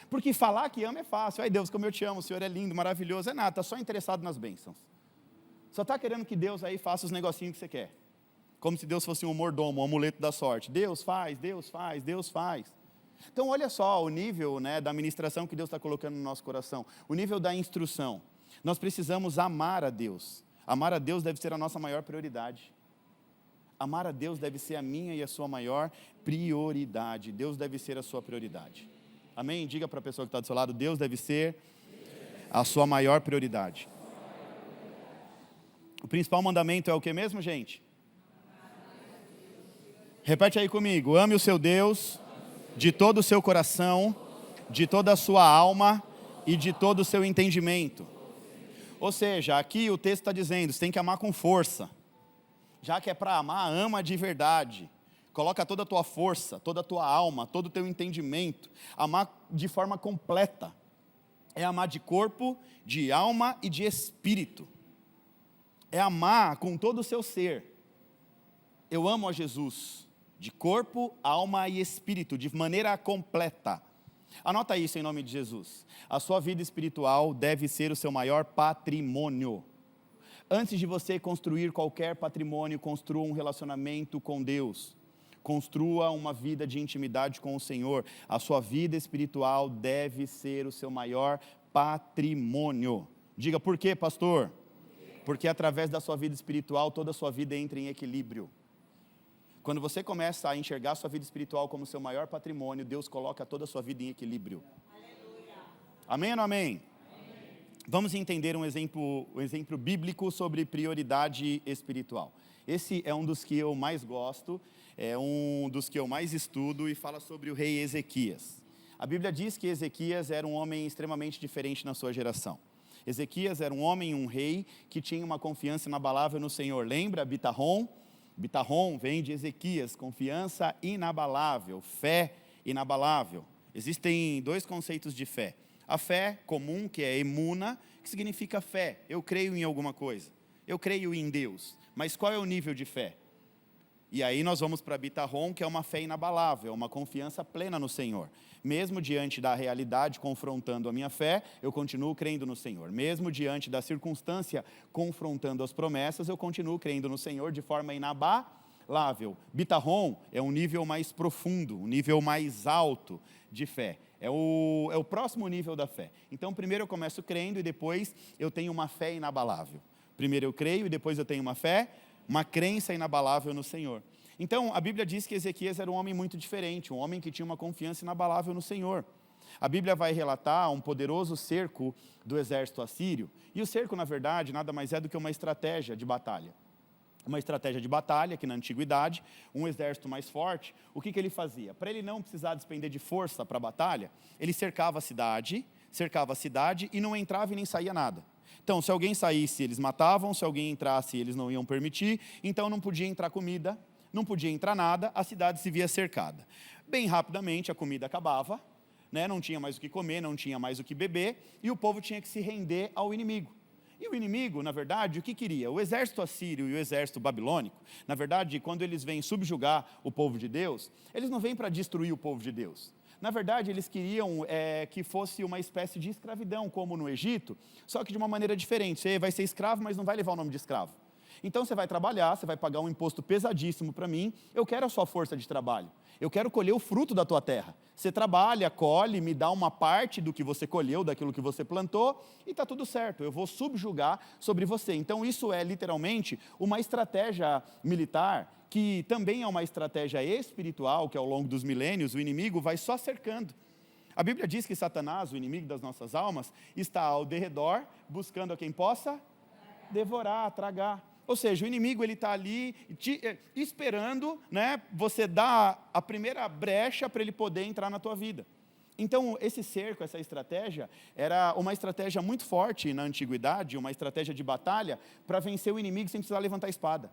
Porque falar que ama é fácil. Ai, Deus, como eu te amo, o Senhor é lindo, maravilhoso. É nada, está só interessado nas bênçãos. Só está querendo que Deus aí faça os negocinhos que você quer. Como se Deus fosse um mordomo, um amuleto da sorte. Deus faz, Deus faz, Deus faz. Então olha só o nível da ministração que Deus está colocando no nosso coração. O nível da instrução. Nós precisamos amar a Deus. Amar a Deus deve ser a nossa maior prioridade. Amar a Deus deve ser a minha e a sua maior prioridade. Deus deve ser a sua prioridade. Amém? Diga para a pessoa que está do seu lado: Deus deve ser a sua maior prioridade. O principal mandamento é o que mesmo, gente? Repete aí comigo. Ame o seu Deus de todo o seu coração, de toda a sua alma e de todo o seu entendimento. Ou seja, aqui o texto está dizendo, você tem que amar com força. Já que é para amar, ama de verdade. Coloca toda a tua força, toda a tua alma, todo o teu entendimento. Amar de forma completa. É amar de corpo, de alma e de espírito. É amar com todo o seu ser. Eu amo a Jesus, de corpo, alma e espírito, de maneira completa. Anota isso em nome de Jesus. A sua vida espiritual deve ser o seu maior patrimônio. Antes de você construir qualquer patrimônio, construa um relacionamento com Deus. Construa uma vida de intimidade com o Senhor. A sua vida espiritual deve ser o seu maior patrimônio. Diga, por quê, pastor? Porque através da sua vida espiritual, toda a sua vida entra em equilíbrio. Quando você começa a enxergar a sua vida espiritual como seu maior patrimônio, Deus coloca toda a sua vida em equilíbrio. Aleluia. Amém ou não amém? Amém. Vamos entender um exemplo bíblico sobre prioridade espiritual. Esse é um dos que eu mais gosto, é um dos que eu mais estudo e fala sobre o rei Ezequias. A Bíblia diz que Ezequias era um homem extremamente diferente na sua geração. Ezequias era um homem, um rei, que tinha uma confiança inabalável no Senhor. Lembra Bitarrom? Bitarrom vem de Ezequias, confiança inabalável, fé inabalável. Existem dois conceitos de fé. A fé comum, que é emuna, que significa fé. Eu creio em alguma coisa. Eu creio em Deus. Mas qual é o nível de fé? E aí nós vamos para Bitarrom, que é uma fé inabalável, uma confiança plena no Senhor. Mesmo diante da realidade confrontando a minha fé, eu continuo crendo no Senhor. Mesmo diante da circunstância confrontando as promessas, eu continuo crendo no Senhor de forma inabalável. Bitarrom é um nível mais profundo, um nível mais alto de fé. É o próximo nível da fé. Então, primeiro eu começo crendo e depois eu tenho uma fé inabalável. Primeiro eu creio e depois eu tenho uma crença inabalável no Senhor. Então, a Bíblia diz que Ezequias era um homem muito diferente, um homem que tinha uma confiança inabalável no Senhor. A Bíblia vai relatar um poderoso cerco do exército assírio, e o cerco, na verdade, nada mais é do que uma estratégia de batalha. Uma estratégia de batalha, que na antiguidade, um exército mais forte, o que ele fazia? Para ele não precisar despender de força para a batalha, ele cercava a cidade e não entrava e nem saía nada. Então, se alguém saísse, eles matavam, se alguém entrasse, eles não iam permitir, então não podia entrar comida, não podia entrar nada, a cidade se via cercada. Bem rapidamente a comida acabava, não tinha mais o que comer, não tinha mais o que beber, e o povo tinha que se render ao inimigo. E o inimigo, na verdade, o que queria? O exército assírio e o exército babilônico, na verdade, quando eles vêm subjugar o povo de Deus, eles não vêm para destruir o povo de Deus. Na verdade, eles queriam que fosse uma espécie de escravidão, como no Egito, só que de uma maneira diferente. Você vai ser escravo, mas não vai levar o nome de escravo. Então você vai trabalhar, você vai pagar um imposto pesadíssimo para mim, eu quero a sua força de trabalho, eu quero colher o fruto da tua terra. Você trabalha, colhe, me dá uma parte do que você colheu, daquilo que você plantou, e está tudo certo, eu vou subjugar sobre você. Então isso é literalmente uma estratégia militar, que também é uma estratégia espiritual, que ao longo dos milênios o inimigo vai só cercando. A Bíblia diz que Satanás, o inimigo das nossas almas, está ao derredor, buscando a quem possa devorar, tragar. Ou seja, o inimigo está ali esperando, você dar a primeira brecha para ele poder entrar na tua vida. Então, esse cerco, essa estratégia, era uma estratégia muito forte na antiguidade, uma estratégia de batalha para vencer o inimigo sem precisar levantar a espada.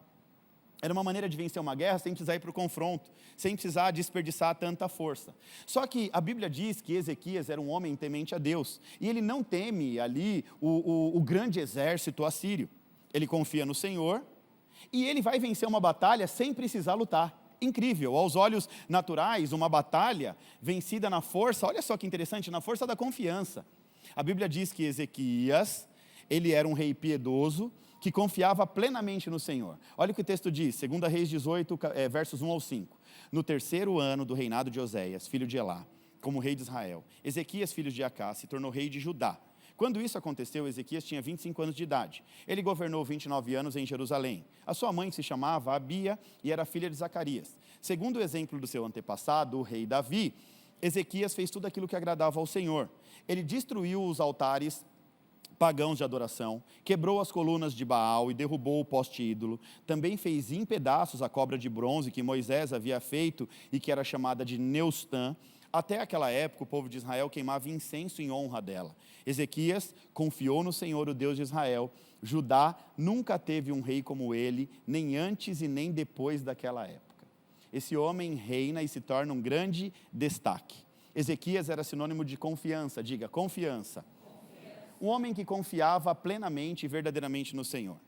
Era uma maneira de vencer uma guerra sem precisar ir para o confronto, sem precisar desperdiçar tanta força. Só que a Bíblia diz que Ezequias era um homem temente a Deus, e ele não teme ali o grande exército assírio. Ele confia no Senhor, e ele vai vencer uma batalha sem precisar lutar. Incrível, aos olhos naturais, uma batalha vencida na força, olha só que interessante, na força da confiança. A Bíblia diz que Ezequias, ele era um rei piedoso, que confiava plenamente no Senhor. Olha o que o texto diz, 2 Reis 18, versos 1 ao 5. No 3º ano do reinado de Oséias, filho de Elá, como rei de Israel, Ezequias, filho de Acás, se tornou rei de Judá. Quando isso aconteceu, Ezequias tinha 25 anos de idade. Ele governou 29 anos em Jerusalém. A sua mãe se chamava Abia e era filha de Zacarias. Segundo o exemplo do seu antepassado, o rei Davi, Ezequias fez tudo aquilo que agradava ao Senhor. Ele destruiu os altares pagãos de adoração, quebrou as colunas de Baal e derrubou o poste ídolo, também fez em pedaços a cobra de bronze que Moisés havia feito e que era chamada de Neustã. Até aquela época o povo de Israel queimava incenso em honra dela. Ezequias confiou no Senhor, o Deus de Israel. Judá nunca teve um rei como ele, nem antes e nem depois daquela época. Esse homem reina e se torna um grande destaque. Ezequias era sinônimo de confiança, diga, confiança. Um homem que confiava plenamente e verdadeiramente no Senhor.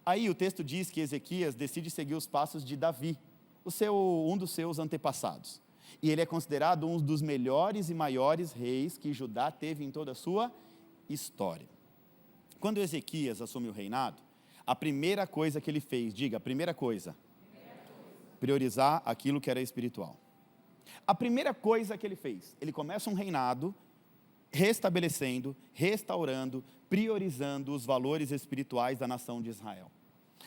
Aí o texto diz que Ezequias decide seguir os passos de Davi, um dos seus antepassados. E ele é considerado um dos melhores e maiores reis que Judá teve em toda a sua história. Quando Ezequias assumiu o reinado, a primeira coisa que ele fez, diga, a primeira coisa, priorizar aquilo que era espiritual. A primeira coisa que ele fez, ele começa um reinado restabelecendo, restaurando, priorizando os valores espirituais da nação de Israel.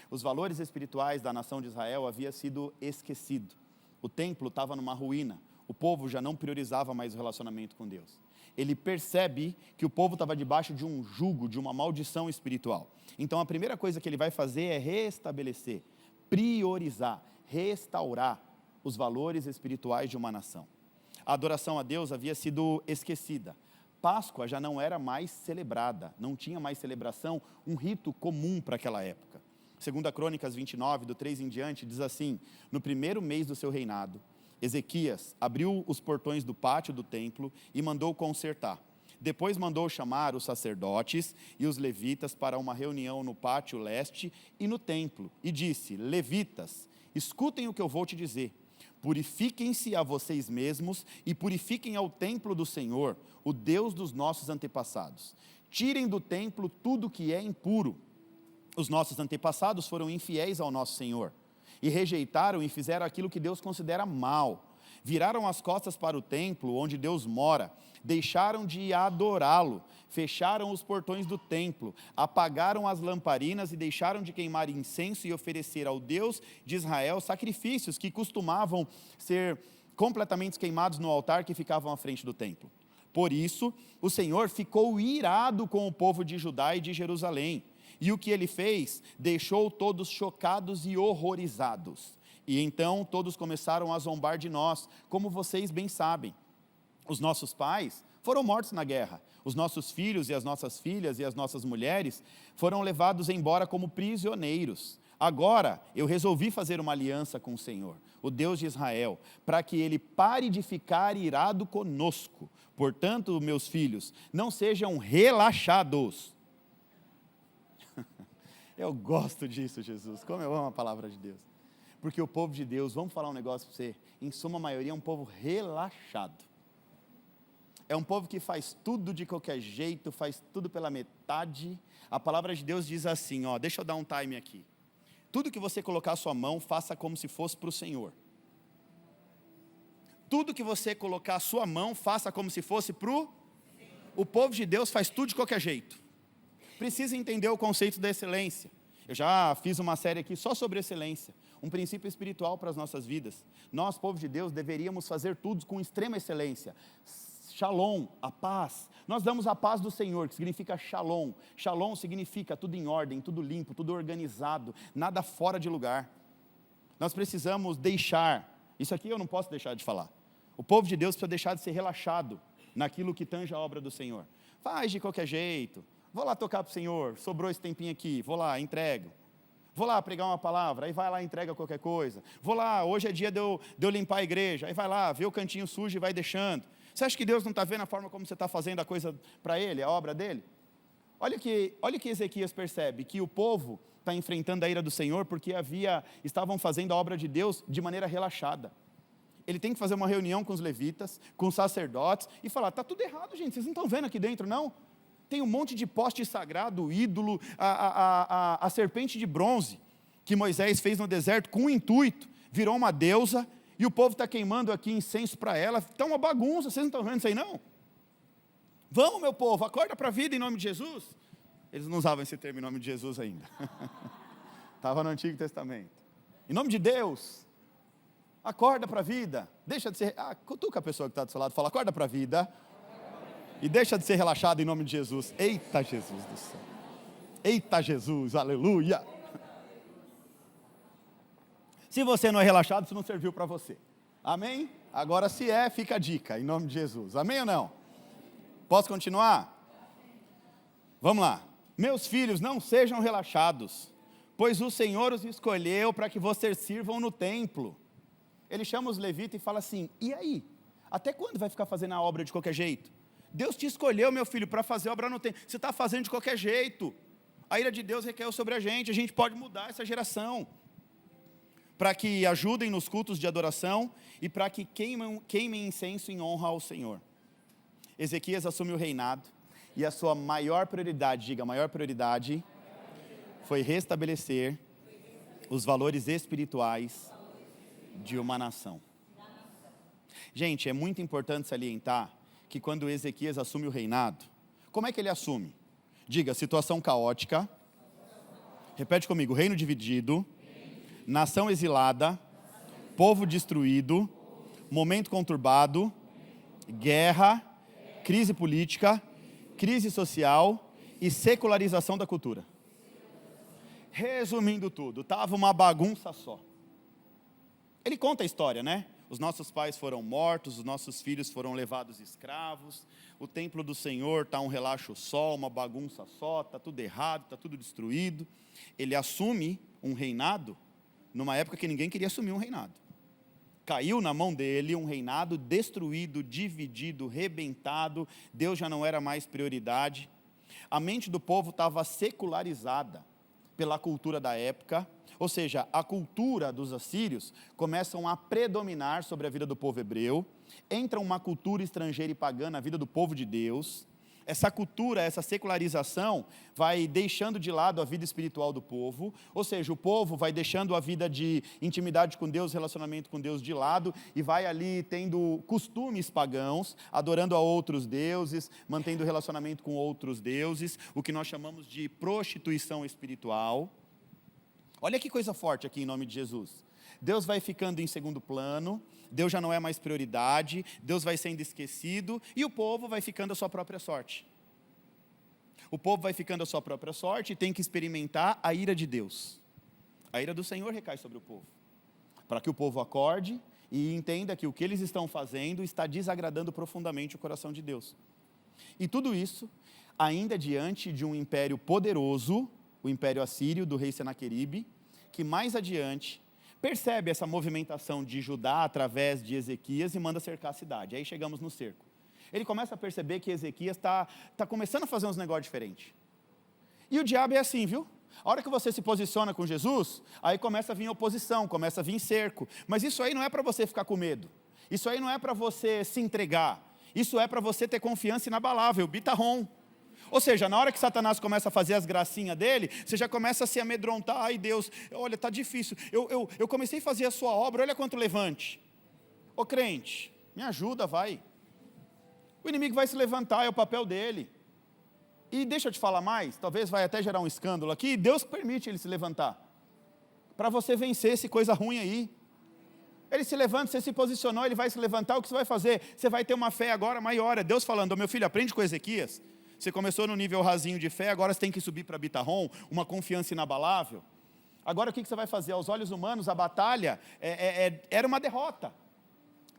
Os valores espirituais da nação de Israel haviam sido esquecidos. O templo estava numa ruína, o povo já não priorizava mais o relacionamento com Deus. Ele percebe que o povo estava debaixo de um jugo, de uma maldição espiritual. Então a primeira coisa que ele vai fazer é restabelecer, priorizar, restaurar os valores espirituais de uma nação. A adoração a Deus havia sido esquecida. Páscoa já não era mais celebrada, não tinha mais celebração, um rito comum para aquela época. 2 Crônicas 29, do 3 em diante, diz assim: no primeiro mês do seu reinado, Ezequias abriu os portões do pátio do templo e mandou consertar. Depois mandou chamar os sacerdotes e os levitas para uma reunião no pátio leste e no templo, e disse: levitas, escutem o que eu vou te dizer. Purifiquem-se a vocês mesmos e purifiquem ao templo do Senhor, o Deus dos nossos antepassados. Tirem do templo tudo que é impuro. Os nossos antepassados foram infiéis ao nosso Senhor e rejeitaram e fizeram aquilo que Deus considera mal. Viraram as costas para o templo onde Deus mora, deixaram de adorá-lo, fecharam os portões do templo, apagaram as lamparinas e deixaram de queimar incenso e oferecer ao Deus de Israel sacrifícios que costumavam ser completamente queimados no altar que ficavam à frente do templo. Por isso, o Senhor ficou irado com o povo de Judá e de Jerusalém. E o que ele fez? Deixou todos chocados e horrorizados. E então todos começaram a zombar de nós, como vocês bem sabem. Os nossos pais foram mortos na guerra. Os nossos filhos e as nossas filhas e as nossas mulheres foram levados embora como prisioneiros. Agora eu resolvi fazer uma aliança com o Senhor, o Deus de Israel, para que ele pare de ficar irado conosco. Portanto, meus filhos, não sejam relaxados. Eu gosto disso, Jesus, como eu amo a palavra de Deus. Porque o povo de Deus, vamos falar um negócio para você, em suma maioria é um povo relaxado. É um povo que faz tudo de qualquer jeito, faz tudo pela metade. A palavra de Deus diz assim, ó, deixa eu dar um time aqui. Tudo que você colocar a sua mão, faça como se fosse para o Senhor. Tudo que você colocar a sua mão, faça como se fosse para o... O povo de Deus faz tudo de qualquer jeito. Precisa entender o conceito da excelência. Eu já fiz uma série aqui só sobre excelência, um princípio espiritual para as nossas vidas. Nós, povo de Deus, deveríamos fazer tudo com extrema excelência. Shalom, a paz. Nós damos a paz do Senhor, que significa shalom. Shalom significa tudo em ordem, tudo limpo, tudo organizado, nada fora de lugar. Nós precisamos deixar, isso aqui eu não posso deixar de falar. O povo de Deus precisa deixar de ser relaxado naquilo que tange a obra do Senhor. Faz de qualquer jeito. Vou lá tocar para o Senhor, sobrou esse tempinho aqui, vou lá, entrego. Vou lá pregar uma palavra, aí vai lá e entrega qualquer coisa. Vou lá, hoje é dia de eu limpar a igreja, aí vai lá, vê o cantinho sujo e vai deixando. Você acha que Deus não está vendo a forma como você está fazendo a coisa para Ele, a obra dEle? Olha que Ezequias percebe, que o povo está enfrentando a ira do Senhor porque estavam fazendo a obra de Deus de maneira relaxada. Ele tem que fazer uma reunião com os levitas, com os sacerdotes e falar, está tudo errado, gente, vocês não estão vendo aqui dentro, não? Tem um monte de poste sagrado, ídolo, a serpente de bronze, que Moisés fez no deserto com o intuito, virou uma deusa, e o povo está queimando aqui incenso para ela, está uma bagunça, vocês não estão vendo isso aí não? Vamos, meu povo, acorda para a vida em nome de Jesus. Eles não usavam esse termo em nome de Jesus ainda, estava no Antigo Testamento. Em nome de Deus, acorda para a vida, deixa de ser, cutuca a pessoa que está do seu lado, fala, acorda para a vida. E deixa de ser relaxado em nome de Jesus. Eita Jesus do céu. Eita Jesus, aleluia. Se você não é relaxado, isso não serviu para você. Amém? Agora se é, fica a dica, em nome de Jesus. Amém ou não? Posso continuar? Vamos lá. Meus filhos, não sejam relaxados, pois o Senhor os escolheu para que vocês sirvam no templo. Ele chama os levitas e fala assim, e aí? Até quando vai ficar fazendo a obra de qualquer jeito? Deus te escolheu, meu filho, para fazer a obra no templo. Você está fazendo de qualquer jeito. A ira de Deus recaiu sobre a gente pode mudar essa geração. Para que ajudem nos cultos de adoração e para que queimem incenso em honra ao Senhor. Ezequias assume o reinado e a sua maior prioridade, diga, maior prioridade, foi restabelecer os valores espirituais de uma nação. Gente, é muito importante salientar que quando Ezequias assume o reinado, como é que ele assume? Diga, situação caótica, repete comigo, reino dividido, nação exilada, povo destruído, momento conturbado, guerra, crise política, crise social e secularização da cultura. Resumindo tudo, estava uma bagunça só. Ele conta a história, né? Os nossos pais foram mortos, os nossos filhos foram levados escravos, o templo do Senhor está um relaxo só, uma bagunça só, está tudo errado, está tudo destruído. Ele assume um reinado numa época que ninguém queria assumir um reinado. Caiu na mão dele um reinado destruído, dividido, rebentado, Deus já não era mais prioridade. A mente do povo estava secularizada pela cultura da época, ou seja, a cultura dos assírios começam a predominar sobre a vida do povo hebreu, entra uma cultura estrangeira e pagã na vida do povo de Deus. Essa cultura, essa secularização vai deixando de lado a vida espiritual do povo, ou seja, o povo vai deixando a vida de intimidade com Deus, relacionamento com Deus de lado, e vai ali tendo costumes pagãos, adorando a outros deuses, mantendo relacionamento com outros deuses, o que nós chamamos de prostituição espiritual. Olha que coisa forte aqui em nome de Jesus. Deus vai ficando em segundo plano, Deus já não é mais prioridade, Deus vai sendo esquecido e o povo vai ficando à sua própria sorte. O povo vai ficando à sua própria sorte e tem que experimentar a ira de Deus. A ira do Senhor recai sobre o povo, para que o povo acorde e entenda que o que eles estão fazendo está desagradando profundamente o coração de Deus. E tudo isso ainda diante de um império poderoso, o Império Assírio, do rei Senaqueribe, que mais adiante percebe essa movimentação de Judá através de Ezequias e manda cercar a cidade. Aí chegamos no cerco. Ele começa a perceber que Ezequias está começando a fazer uns negócios diferentes. E o diabo é assim, viu? A hora que você se posiciona com Jesus, aí começa a vir oposição, começa a vir cerco. Mas isso aí não é para você ficar com medo. Isso aí não é para você se entregar. Isso é para você ter confiança inabalável, bitarrom. Ou seja, na hora que Satanás começa a fazer as gracinhas dele, você já começa a se amedrontar. Ai Deus, olha, está difícil. Eu comecei a fazer a sua obra, olha quanto levante. Ô crente, me ajuda, vai. O inimigo vai se levantar, é o papel dele. E deixa eu te falar mais, talvez vai até gerar um escândalo aqui, Deus permite ele se levantar. Para você vencer esse coisa ruim aí. Ele se levanta, você se posicionou, ele vai se levantar, o que você vai fazer? Você vai ter uma fé agora maior. É Deus falando, meu filho, aprende com Ezequias. Você começou no nível rasinho de fé, agora você tem que subir para bitarrom, uma confiança inabalável. Agora o que você vai fazer? Aos olhos humanos, a batalha era uma derrota.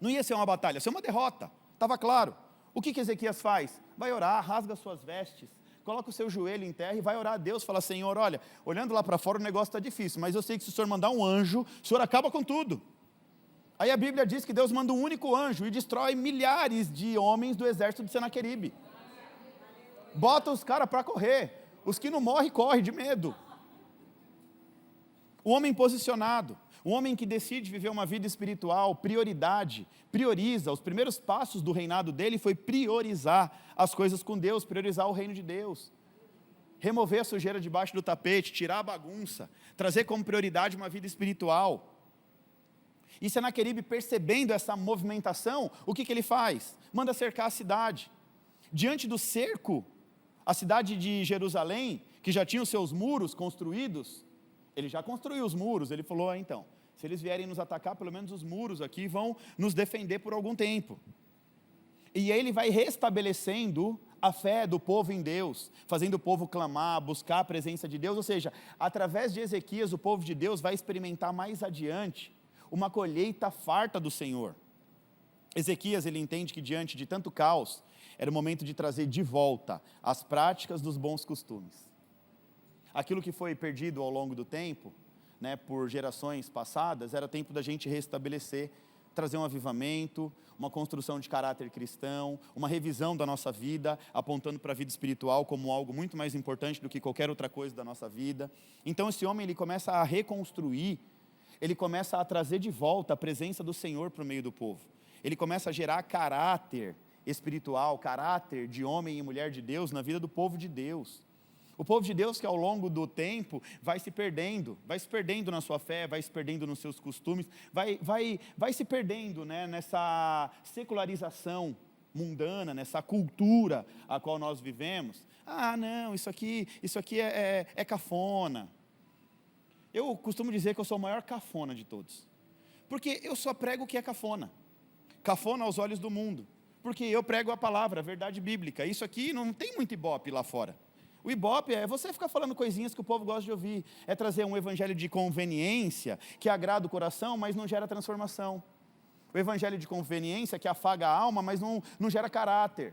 Não ia ser uma batalha, ia ser uma derrota. Estava claro. O que Ezequias faz? Vai orar, rasga suas vestes, coloca o seu joelho em terra e vai orar a Deus. Fala, Senhor, olha, olhando lá para fora o negócio está difícil, mas eu sei que se o Senhor mandar um anjo, o Senhor acaba com tudo. Aí a Bíblia diz que Deus manda um único anjo e destrói milhares de homens do exército de Senaqueribe. Bota os caras para correr. Os que não morrem, correm de medo. O homem posicionado, o homem que decide viver uma vida espiritual, prioridade, prioriza. Os primeiros passos do reinado dele foi priorizar as coisas com Deus, priorizar o reino de Deus. Remover a sujeira debaixo do tapete, tirar a bagunça, trazer como prioridade uma vida espiritual. E Senaqueribe, percebendo essa movimentação, o que ele faz? Manda cercar a cidade. Diante do cerco, a cidade de Jerusalém, que já tinha os seus muros construídos, ele já construiu os muros, ele falou, então, se eles vierem nos atacar, pelo menos os muros aqui vão nos defender por algum tempo. E ele vai restabelecendo a fé do povo em Deus, fazendo o povo clamar, buscar a presença de Deus. Ou seja, através de Ezequias, o povo de Deus vai experimentar mais adiante uma colheita farta do Senhor. Ezequias, ele entende que diante de tanto caos, era o momento de trazer de volta as práticas dos bons costumes. Aquilo que foi perdido ao longo do tempo, né, por gerações passadas, era tempo da gente restabelecer, trazer um avivamento, uma construção de caráter cristão, uma revisão da nossa vida, apontando para a vida espiritual como algo muito mais importante do que qualquer outra coisa da nossa vida. Então esse homem, ele começa a reconstruir, ele começa a trazer de volta a presença do Senhor para o meio do povo. Ele começa a gerar caráter espiritual, caráter de homem e mulher de Deus na vida do povo de Deus. O povo de Deus que ao longo do tempo vai se perdendo na sua fé, vai se perdendo nos seus costumes, vai se perdendo, né, nessa secularização mundana, nessa cultura a qual nós vivemos. Ah, não, isso aqui é cafona. Eu costumo dizer que eu sou o maior cafona de todos, porque eu só prego o que é cafona aos olhos do mundo, porque eu prego a palavra, a verdade bíblica. Isso aqui não tem muito ibope lá fora. O ibope é você ficar falando coisinhas que o povo gosta de ouvir, é trazer um evangelho de conveniência, que agrada o coração, mas não gera transformação. O evangelho de conveniência que afaga a alma, mas não gera caráter.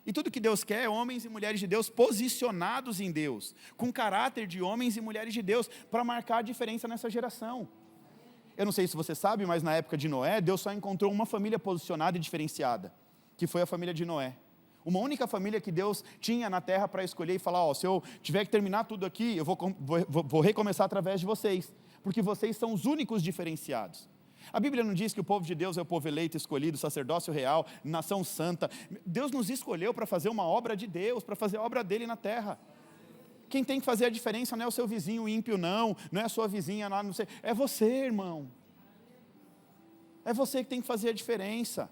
E tudo que Deus quer é homens e mulheres de Deus posicionados em Deus, com caráter de homens e mulheres de Deus, para marcar a diferença nessa geração. Eu não sei se você sabe, mas na época de Noé, Deus só encontrou uma família posicionada e diferenciada, que foi a família de Noé. Uma única família que Deus tinha na terra para escolher e falar, se eu tiver que terminar tudo aqui, eu vou recomeçar através de vocês, porque vocês são os únicos diferenciados. A Bíblia não diz que o povo de Deus é o povo eleito, escolhido, sacerdócio real, nação santa. Deus nos escolheu para fazer uma obra de Deus, para fazer a obra dele na terra. Quem tem que fazer a diferença não é o seu vizinho ímpio, não é a sua vizinha lá, não sei, é você, irmão. É você que tem que fazer a diferença.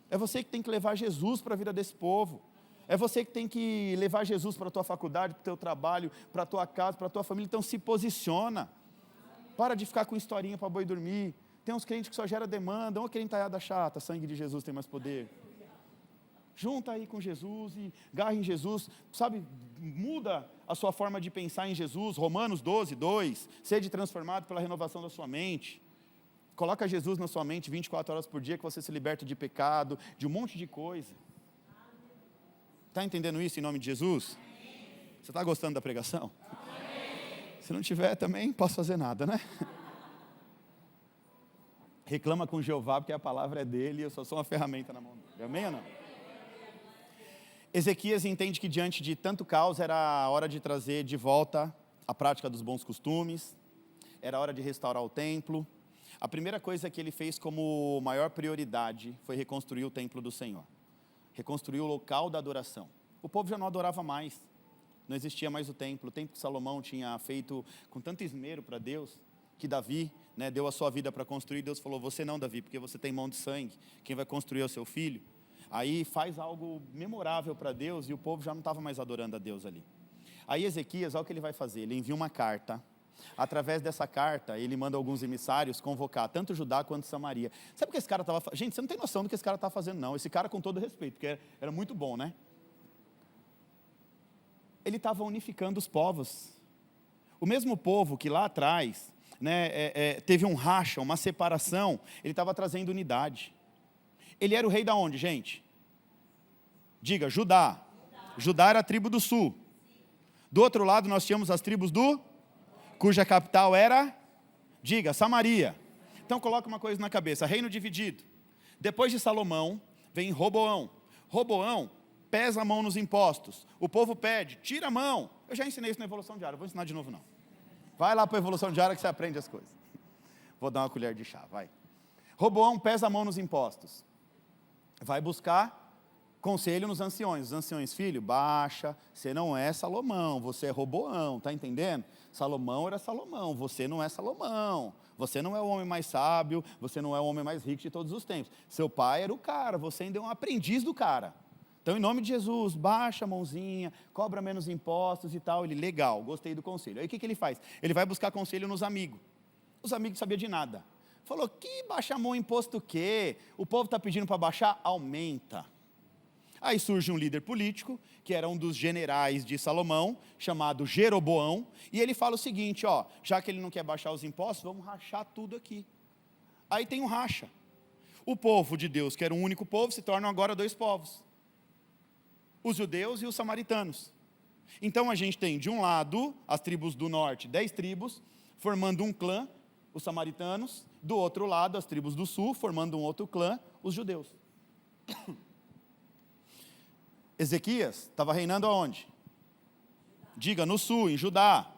É você que tem que levar Jesus para a vida desse povo. É você que tem que levar Jesus para a tua faculdade, para o teu trabalho, para a tua casa, para a tua família. Então se posiciona. Para de ficar com historinha para boi dormir. Tem uns crentes que só gera demanda, ou aquele entalhada chata, sangue de Jesus tem mais poder. Junta aí com Jesus e garra em Jesus, sabe, muda a sua forma de pensar em Jesus. Romanos 12, 2, sede transformado pela renovação da sua mente. Coloca Jesus na sua mente 24 horas por dia, que você se liberta de pecado, de um monte de coisa. Está entendendo isso em nome de Jesus? Você está gostando da pregação? Se não tiver também, posso fazer nada, né? Reclama com Jeová, porque a palavra é dele e eu só sou uma ferramenta na mão dele. Amém ou não? Ezequias entende que diante de tanto caos era a hora de trazer de volta a prática dos bons costumes, era a hora de restaurar o templo. A primeira coisa que ele fez como maior prioridade foi reconstruir o templo do Senhor. Reconstruir o local da adoração. O povo já não adorava mais, não existia mais o templo que Salomão tinha feito com tanto esmero para Deus, que Davi, né, deu a sua vida para construir. Deus falou, você não, Davi, porque você tem mão de sangue, quem vai construir é o seu filho. Aí faz algo memorável para Deus e o povo já não estava mais adorando a Deus ali. Aí Ezequias, olha o que ele vai fazer, ele envia uma carta. Através dessa carta, ele manda alguns emissários convocar tanto Judá quanto Samaria. Sabe o que esse cara estava fazendo? Gente, você não tem noção do que esse cara estava fazendo, não. Esse cara, com todo respeito, porque era muito bom, né? Ele estava unificando os povos. O mesmo povo que lá atrás, né, teve um racha, uma separação, ele estava trazendo unidade. Ele era o rei da onde, gente? Diga, Judá. Judá era a tribo do sul. Do outro lado nós tínhamos as tribos cuja capital era, diga, Samaria. Então coloca uma coisa na cabeça, reino dividido. Depois de Salomão, vem Roboão. Roboão pesa a mão nos impostos. O povo pede, tira a mão. Eu já ensinei isso na Evolução Diária, vou ensinar de novo não. Vai lá para a Evolução Diária que você aprende as coisas. Vou dar uma colher de chá, vai. Roboão pesa a mão nos impostos. Vai buscar conselho nos anciões. Os anciões, filho, baixa, você não é Salomão, você é Roboão, tá entendendo? Salomão era Salomão, você não é Salomão. Você não é o homem mais sábio, você não é o homem mais rico de todos os tempos. Seu pai era o cara, você ainda é um aprendiz do cara. Então, em nome de Jesus, baixa a mãozinha, cobra menos impostos e tal. Ele, legal, gostei do conselho. Aí o que ele faz? Ele vai buscar conselho nos amigos. Os amigos não sabiam de nada. Falou, que baixa a mão imposto o quê? O povo está pedindo para baixar? Aumenta. Aí surge um líder político, que era um dos generais de Salomão, chamado Jeroboão, e ele fala o seguinte, ó, já que ele não quer baixar os impostos, vamos rachar tudo aqui. Aí tem um racha. O povo de Deus, que era um único povo, se tornam agora dois povos. Os judeus e os samaritanos. Então a gente tem, de um lado, as tribos do norte, 10 tribos, formando um clã, os samaritanos, do outro lado, as tribos do sul, formando um outro clã, os judeus. Ezequias estava reinando aonde? Diga, no sul, em Judá.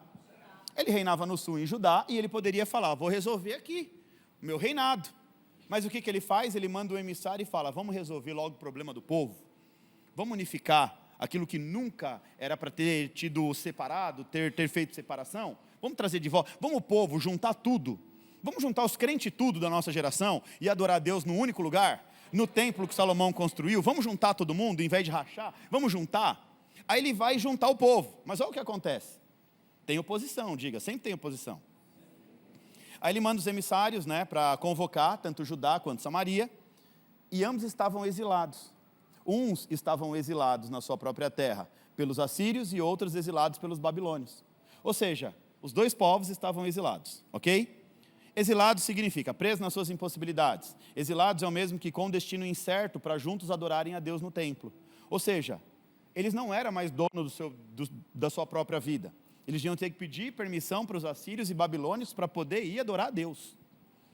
Ele reinava no sul, em Judá, e ele poderia falar, vou resolver aqui, o meu reinado. Mas o que ele faz? Ele manda um emissário e fala, vamos resolver logo o problema do povo. Vamos unificar aquilo que nunca era para ter tido separado, ter feito separação. Vamos trazer de volta, vamos o povo juntar tudo. Vamos juntar os crentes tudo da nossa geração e adorar a Deus no único lugar, no templo que Salomão construiu. Vamos juntar todo mundo, em vez de rachar, vamos juntar. Aí ele vai juntar o povo, mas olha o que acontece. Tem oposição, diga, sempre tem oposição. Aí ele manda os emissários, né, para convocar tanto Judá quanto Samaria, e ambos estavam exilados. Uns estavam exilados na sua própria terra pelos assírios e outros exilados pelos babilônios. Ou seja, os dois povos estavam exilados, ok? Exilados significa preso nas suas impossibilidades. Exilados é o mesmo que com destino incerto para juntos adorarem a Deus no templo. Ou seja, eles não eram mais donos da sua própria vida. Eles iam ter que pedir permissão para os assírios e babilônios para poder ir adorar a Deus.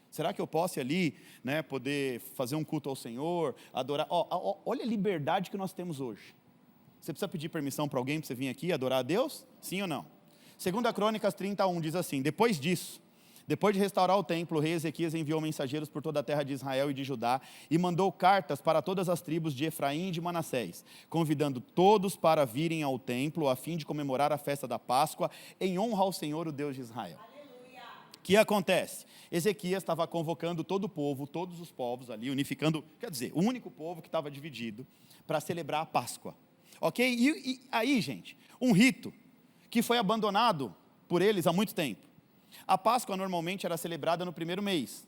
Será que eu posso ir ali, né, poder fazer um culto ao Senhor, adorar? Olha a liberdade que nós temos hoje. Você precisa pedir permissão para alguém para você vir aqui adorar a Deus? Sim ou não? 2 Crônicas 31 diz assim, depois disso, depois de restaurar o templo, o rei Ezequias enviou mensageiros por toda a terra de Israel e de Judá e mandou cartas para todas as tribos de Efraim e de Manassés, convidando todos para virem ao templo a fim de comemorar a festa da Páscoa em honra ao Senhor, o Deus de Israel. O que acontece? Ezequias estava convocando todo o povo, todos os povos ali, unificando, quer dizer, o único povo que estava dividido para celebrar a Páscoa. Ok? E aí, gente, um rito que foi abandonado por eles há muito tempo. A Páscoa normalmente era celebrada no primeiro mês.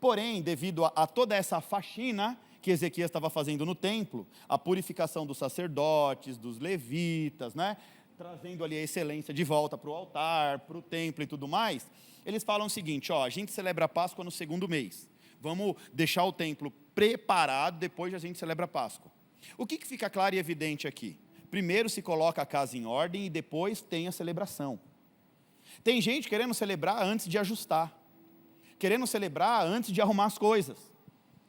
Porém, devido a toda essa faxina que Ezequias estava fazendo no templo, a purificação dos sacerdotes, dos levitas, né? Trazendo ali a excelência de volta para o altar, para o templo e tudo mais, eles falam o seguinte, ó, a gente celebra a Páscoa no segundo mês. Vamos deixar o templo preparado, depois a gente celebra a Páscoa. O que fica claro e evidente aqui? Primeiro se coloca a casa em ordem e depois tem a celebração. Tem gente querendo celebrar antes de ajustar, querendo celebrar antes de arrumar as coisas.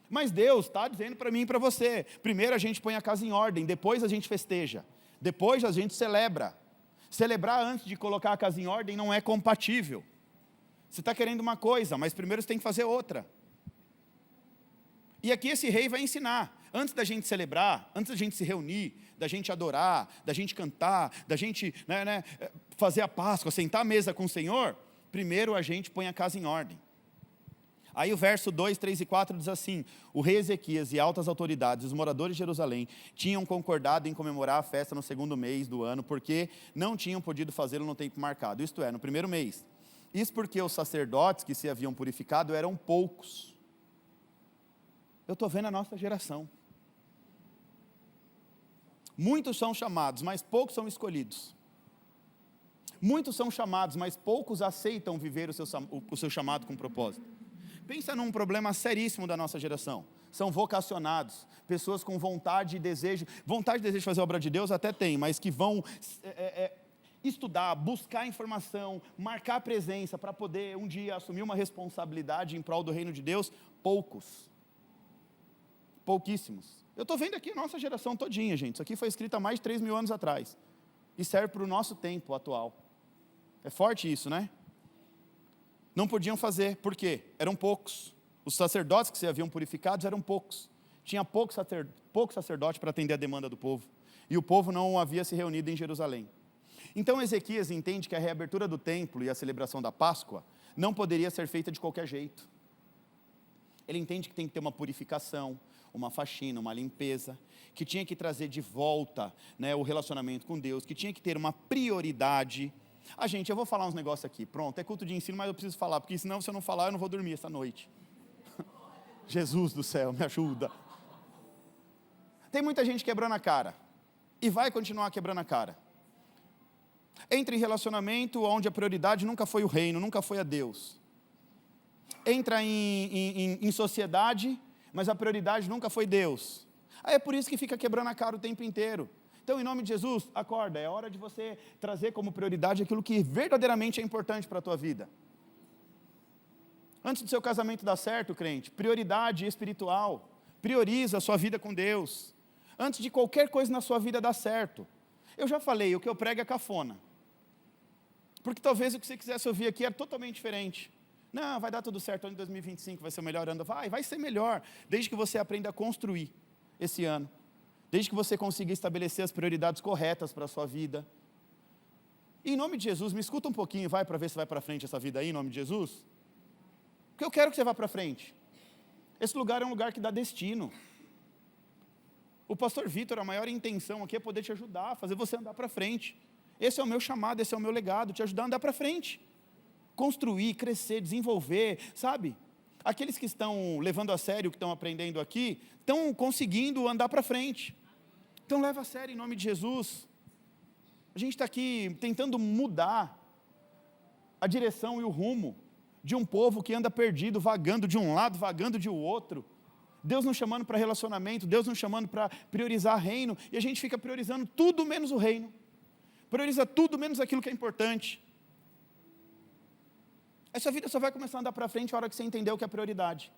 Mas Deus está dizendo para mim e para você, primeiro a gente põe a casa em ordem, depois a gente festeja, depois a gente celebra. Celebrar antes de colocar a casa em ordem não é compatível. Você está querendo uma coisa, mas primeiro você tem que fazer outra. E aqui esse rei vai ensinar, antes da gente celebrar, antes da gente se reunir, da gente adorar, da gente cantar, da gente fazer a Páscoa, sentar à mesa com o Senhor, primeiro a gente põe a casa em ordem. Aí o verso 2, 3 e 4 diz assim, o rei Ezequias e altas autoridades, os moradores de Jerusalém, tinham concordado em comemorar a festa no segundo mês do ano, porque não tinham podido fazê-lo no tempo marcado, isto é, no primeiro mês. Isso porque os sacerdotes que se haviam purificado eram poucos. Eu estou vendo a nossa geração. Muitos são chamados, mas poucos são escolhidos. Muitos são chamados, mas poucos aceitam viver o seu chamado com propósito. Pensa num problema seríssimo da nossa geração. São vocacionados, pessoas com vontade e desejo de fazer a obra de Deus até tem, mas que vão estudar, buscar informação, marcar presença para poder um dia assumir uma responsabilidade em prol do reino de Deus, poucos. Pouquíssimos. Eu estou vendo aqui a nossa geração todinha, gente. Isso aqui foi escrito há mais de 3.000 anos atrás. E serve para o nosso tempo atual. É forte isso, né? Não podiam fazer, por quê? Eram poucos. Os sacerdotes que se haviam purificados eram poucos. Tinha pouco sacerdote para atender a demanda do povo. E o povo não havia se reunido em Jerusalém. Então Ezequias entende que a reabertura do templo e a celebração da Páscoa não poderia ser feita de qualquer jeito. Ele entende que tem que ter uma purificação, uma faxina, uma limpeza, que tinha que trazer de volta, né, o relacionamento com Deus, que tinha que ter uma prioridade. Gente, eu vou falar uns negócios aqui, pronto, é culto de ensino, mas eu preciso falar, porque senão se eu não falar, eu não vou dormir essa noite. Jesus do céu, me ajuda. Tem muita gente quebrando a cara, e vai continuar quebrando a cara. Entra em relacionamento onde a prioridade nunca foi o reino, nunca foi a Deus. Entra em sociedade, mas a prioridade nunca foi Deus. Aí é por isso que fica quebrando a cara o tempo inteiro. Então, em nome de Jesus, acorda, é hora de você trazer como prioridade aquilo que verdadeiramente é importante para a tua vida. Antes do seu casamento dar certo, crente, prioridade espiritual, prioriza a sua vida com Deus. Antes de qualquer coisa na sua vida dar certo. Eu já falei, o que eu prego é cafona. Porque talvez o que você quisesse ouvir aqui era totalmente diferente. Não, vai dar tudo certo, ano de 2025 vai ser o melhor ano. Vai ser melhor, desde que você aprenda a construir esse ano. Desde que você consiga estabelecer as prioridades corretas para a sua vida. E em nome de Jesus, me escuta um pouquinho, vai, para ver se vai para frente essa vida aí, em nome de Jesus. Porque eu quero que você vá para frente. Esse lugar é um lugar que dá destino. O pastor Vitor, a maior intenção aqui é poder te ajudar, fazer você andar para frente. Esse é o meu chamado, esse é o meu legado, te ajudar a andar para frente. Construir, crescer, desenvolver, sabe? Aqueles que estão levando a sério o que estão aprendendo aqui, estão conseguindo andar para frente. Então leva a sério em nome de Jesus. A gente está aqui tentando mudar a direção e o rumo de um povo que anda perdido, vagando de um lado, vagando de outro. Deus nos chamando para relacionamento, Deus nos chamando para priorizar reino, e a gente fica priorizando tudo menos o reino. Prioriza tudo menos aquilo que é importante. Essa vida só vai começar a andar para frente a hora que você entender o que é prioridade.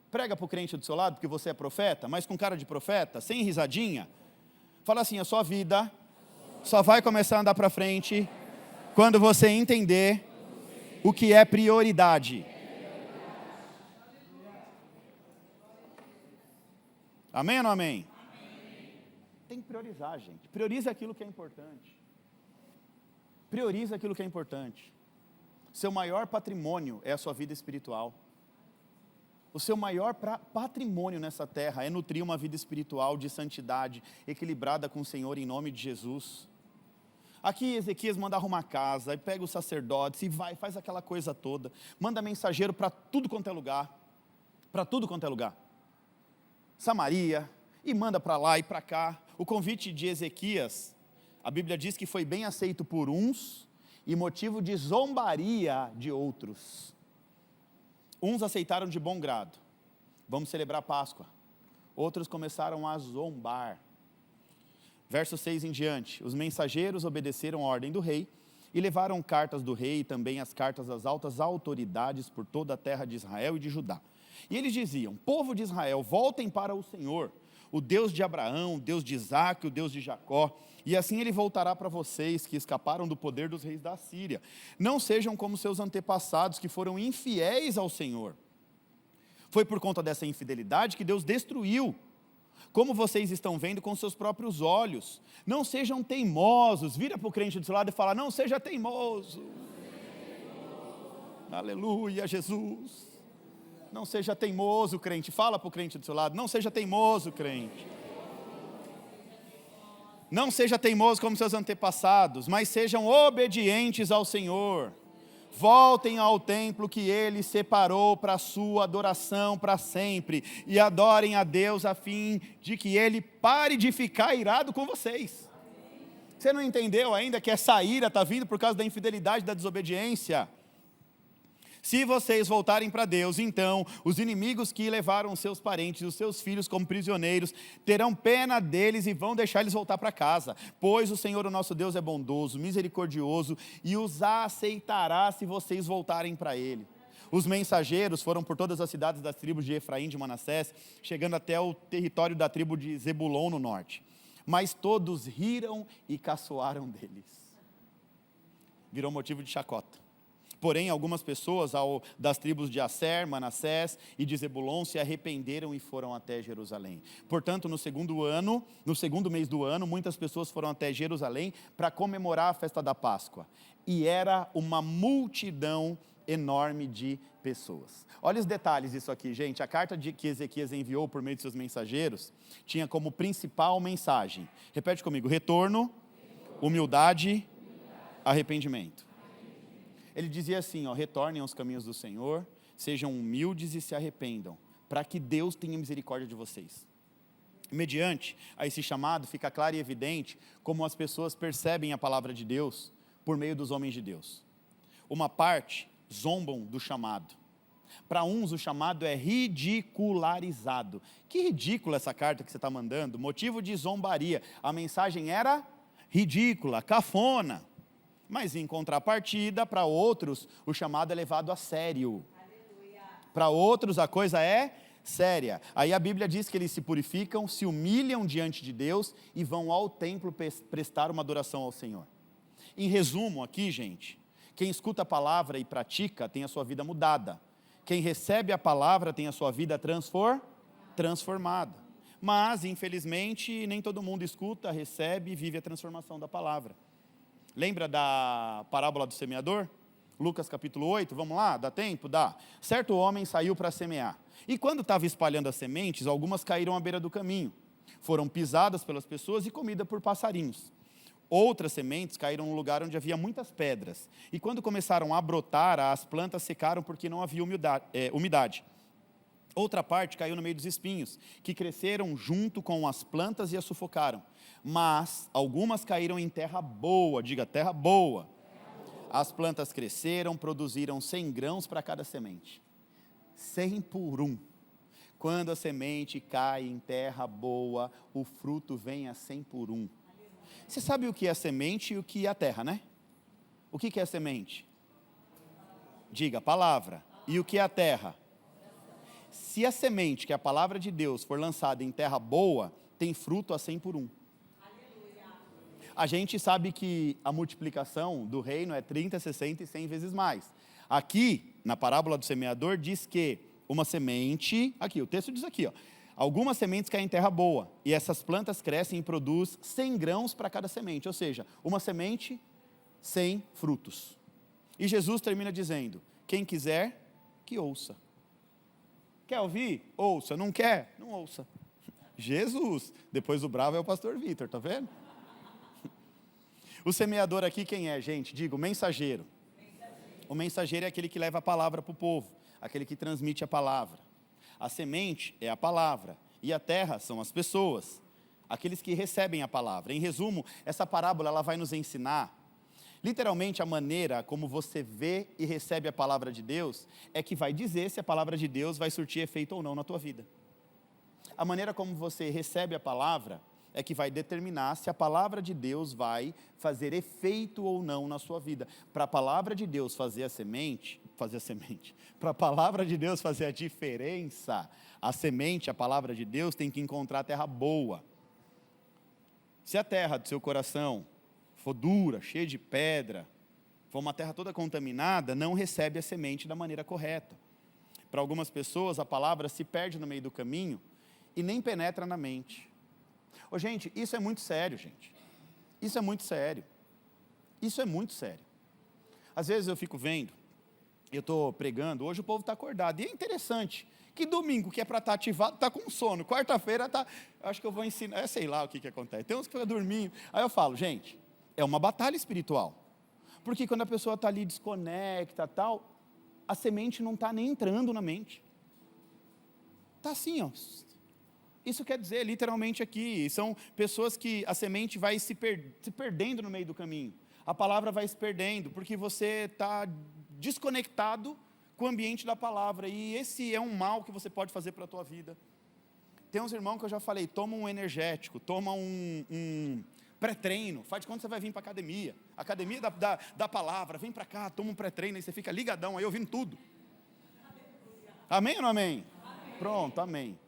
Prega para o crente do seu lado, porque você é profeta, mas com cara de profeta, sem risadinha. Fala assim, a sua vida só vai começar a andar para frente quando você entender o que é prioridade. Amém ou não amém? Tem que priorizar, gente. Prioriza aquilo que é importante. Prioriza aquilo que é importante. Seu maior patrimônio é a sua vida espiritual. O seu maior patrimônio nessa terra é nutrir uma vida espiritual de santidade, equilibrada com o Senhor em nome de Jesus. Aqui Ezequias manda arrumar casa, aí pega os sacerdotes e vai, faz aquela coisa toda. Manda mensageiro para tudo quanto é lugar. Para tudo quanto é lugar. Samaria, e manda para lá e para cá. O convite de Ezequias, a Bíblia diz que foi bem aceito por uns e motivo de zombaria de outros. Uns aceitaram de bom grado, vamos celebrar Páscoa. Outros começaram a zombar. Verso 6 em diante, os mensageiros obedeceram a ordem do rei e levaram cartas do rei e também as cartas das altas autoridades por toda a terra de Israel e de Judá. E eles diziam, povo de Israel, voltem para o Senhor, o Deus de Abraão, o Deus de Isaque, o Deus de Jacó, e assim ele voltará para vocês que escaparam do poder dos reis da Síria. Não sejam como seus antepassados que foram infiéis ao Senhor. Foi por conta dessa infidelidade que Deus destruiu, como vocês estão vendo com seus próprios olhos. Não sejam teimosos. Vira para o crente do seu lado e fala, não seja teimoso. Aleluia, Jesus. Não seja teimoso, crente. Fala para o crente do seu lado. Não seja teimoso, crente. Não seja teimoso como seus antepassados, mas sejam obedientes ao Senhor. Voltem ao templo que Ele separou para a sua adoração para sempre. E adorem a Deus a fim de que Ele pare de ficar irado com vocês. Você não entendeu ainda que essa ira está vindo por causa da infidelidade e da desobediência? Se vocês voltarem para Deus, então os inimigos que levaram seus parentes e os seus filhos como prisioneiros terão pena deles e vão deixar eles voltar para casa, pois o Senhor, o nosso Deus, é bondoso, misericordioso e os aceitará se vocês voltarem para Ele. Os mensageiros foram por todas as cidades das tribos de Efraim e de Manassés, chegando até o território da tribo de Zebulon no norte. Mas todos riram e caçoaram deles. Virou motivo de chacota. Porém, algumas pessoas das tribos de Asser, Manassés e de Zebulon se arrependeram e foram até Jerusalém. Portanto, no segundo mês do ano, muitas pessoas foram até Jerusalém para comemorar a festa da Páscoa. E era uma multidão enorme de pessoas. Olha os detalhes disso aqui, gente. A carta que Ezequias enviou por meio de seus mensageiros tinha como principal mensagem, repete comigo, retorno, humildade, arrependimento. Ele dizia assim, retornem aos caminhos do Senhor, sejam humildes e se arrependam, para que Deus tenha misericórdia de vocês. Mediante a esse chamado, fica claro e evidente como as pessoas percebem a palavra de Deus por meio dos homens de Deus. Uma parte zombam do chamado. Para uns o chamado é ridicularizado. Que ridícula essa carta que você está mandando, motivo de zombaria. A mensagem era ridícula, cafona. Mas em contrapartida, para outros, o chamado é levado a sério. Para outros a coisa é séria. Aí a Bíblia diz que eles se purificam, se humilham diante de Deus e vão ao templo prestar uma adoração ao Senhor. Em resumo aqui, gente, quem escuta a palavra e pratica tem a sua vida mudada. Quem recebe a palavra tem a sua vida transformada. Mas, infelizmente, nem todo mundo escuta, recebe e vive a transformação da palavra. Lembra da parábola do semeador? Lucas capítulo 8, vamos lá, dá tempo? Dá. Certo homem saiu para semear. E quando estava espalhando as sementes, algumas caíram à beira do caminho. Foram pisadas pelas pessoas e comidas por passarinhos. Outras sementes caíram num lugar onde havia muitas pedras. E quando começaram a brotar, as plantas secaram porque não havia umidade. Outra parte caiu no meio dos espinhos, que cresceram junto com as plantas e as sufocaram. Mas algumas caíram em terra boa, diga terra boa. As plantas cresceram, produziram 100 grãos para cada semente. 100 por 1. Quando a semente cai em terra boa, o fruto vem a 100 por 1. Você sabe o que é a semente e o que é a terra, né? O que é a semente? Diga, a palavra. E o que é a terra? Se a semente, que é a palavra de Deus, for lançada em terra boa, tem fruto a 100 por 1. A gente sabe que a multiplicação do reino é 30, 60 e 100 vezes mais. Aqui, na parábola do semeador, diz que uma semente, aqui, o texto diz aqui, ó, algumas sementes caem em terra boa, e essas plantas crescem e produzem 100 grãos para cada semente, ou seja, uma semente, 100 frutos. E Jesus termina dizendo, quem quiser, que ouça. Quer ouvir? Ouça. Não quer? Não ouça. Jesus. Depois o bravo é o pastor Vitor, tá vendo? O semeador aqui quem é, gente? Digo, o mensageiro. O mensageiro é aquele que leva a palavra para o povo, aquele que transmite a palavra. A semente é a palavra, e a terra são as pessoas, aqueles que recebem a palavra. Em resumo, essa parábola ela vai nos ensinar, literalmente a maneira como você vê e recebe a palavra de Deus, é que vai dizer se a palavra de Deus vai surtir efeito ou não na tua vida. A maneira como você recebe a palavra é que vai determinar se a palavra de Deus vai fazer efeito ou não na sua vida. Para a palavra de Deus fazer a semente, para a palavra de Deus fazer a diferença, a semente, a palavra de Deus, tem que encontrar a terra boa. Se a terra do seu coração for dura, cheia de pedra, for uma terra toda contaminada, não recebe a semente da maneira correta. Para algumas pessoas, a palavra se perde no meio do caminho e nem penetra na mente. Ô, gente, isso é muito sério, gente. Isso é muito sério. Isso é muito sério. Às vezes eu fico vendo, eu estou pregando, hoje o povo está acordado. E é interessante que domingo, que é para estar ativado, está com sono. Quarta-feira está, acho que eu vou ensinar, sei lá o que acontece. Tem uns que ficam dormindo. Aí eu falo, gente, é uma batalha espiritual. Porque quando a pessoa está ali, desconecta, tal, a semente não está nem entrando na mente. Está assim, ó. Isso quer dizer, literalmente aqui, são pessoas que a semente vai se perdendo no meio do caminho. A palavra vai se perdendo, porque você está desconectado com o ambiente da palavra. E esse é um mal que você pode fazer para a tua vida. Tem uns irmãos que eu já falei, toma um energético, toma um pré-treino, faz de conta que você vai vir para a academia. Academia da palavra, vem para cá, toma um pré-treino, aí você fica ligadão, aí ouvindo tudo. Amém ou não amém? Amém. Pronto, amém.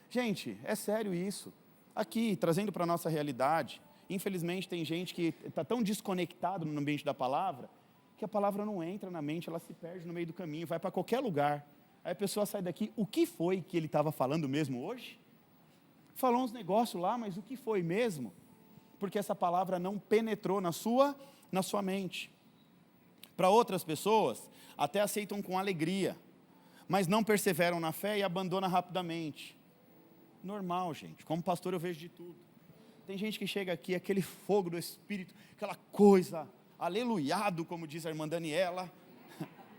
Gente, é sério isso. Aqui, trazendo para a nossa realidade, infelizmente tem gente que está tão desconectado no ambiente da palavra, que a palavra não entra na mente, ela se perde no meio do caminho, vai para qualquer lugar. Aí a pessoa sai daqui, o que foi que ele estava falando mesmo hoje? Falou uns negócios lá, mas o que foi mesmo? Porque essa palavra não penetrou na sua mente. Para outras pessoas, até aceitam com alegria, mas não perseveram na fé e abandonam rapidamente. Normal, gente. Como pastor eu vejo de tudo. Tem gente que chega aqui, aquele fogo do Espírito, aquela coisa, aleluiado, como diz a irmã Daniela.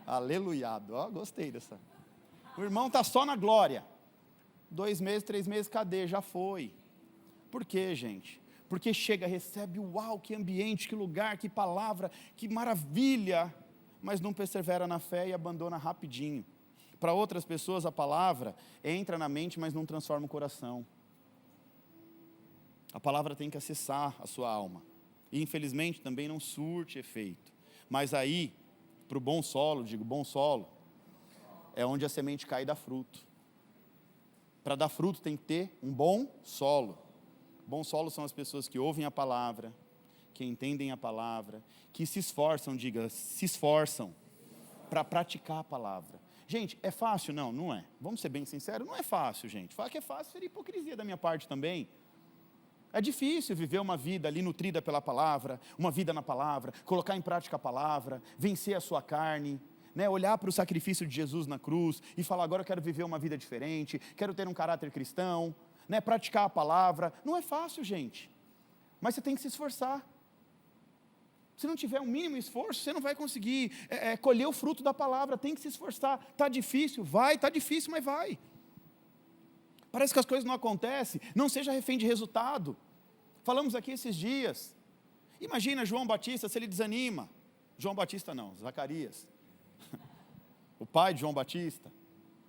Aleluiado, ó, gostei dessa. O irmão está só na glória. 2 meses, 3 meses, cadê? Já foi. Por quê, gente? Porque chega, recebe, uau, que ambiente, que lugar, que palavra, que maravilha, mas não persevera na fé e abandona rapidinho. Para outras pessoas a palavra entra na mente, mas não transforma o coração. A palavra tem que acessar a sua alma. E infelizmente também não surte efeito. Mas aí, para o bom solo, bom solo, é onde a semente cai e dá fruto. Para dar fruto tem que ter um bom solo. Bom solo são as pessoas que ouvem a palavra, que entendem a palavra, que se esforçam, se esforçam para praticar a palavra. Gente, é fácil? Não, não é. Vamos ser bem sinceros, não é fácil, gente. Falar que é fácil seria hipocrisia da minha parte também. É difícil viver uma vida ali nutrida pela palavra, uma vida na palavra, colocar em prática a palavra, vencer a sua carne, né? Olhar para o sacrifício de Jesus na cruz e falar, agora eu quero viver uma vida diferente, quero ter um caráter cristão, né? Praticar a palavra. Não é fácil, gente. Mas você tem que se esforçar. Se não tiver um mínimo esforço, você não vai conseguir colher o fruto da palavra, tem que se esforçar. Está difícil? Vai, está difícil, mas vai. Parece que as coisas não acontecem, não seja refém de resultado. Falamos aqui esses dias. Imagina João Batista, se ele desanima. João Batista não, Zacarias. O pai de João Batista.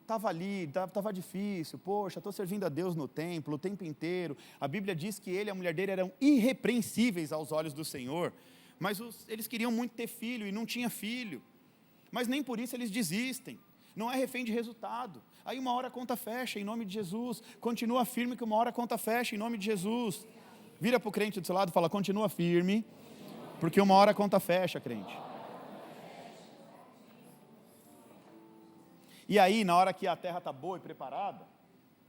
Estava ali, estava difícil, poxa, estou servindo a Deus no templo o tempo inteiro. A Bíblia diz que ele e a mulher dele eram irrepreensíveis aos olhos do Senhor. Mas eles queriam muito ter filho e não tinha filho. Mas nem por isso eles desistem. Não é refém de resultado. Aí uma hora a conta fecha, em nome de Jesus. Continua firme que uma hora a conta fecha, em nome de Jesus. Vira para o crente do seu lado e fala, continua firme, porque uma hora a conta fecha, crente. E aí, na hora que a terra está boa e preparada,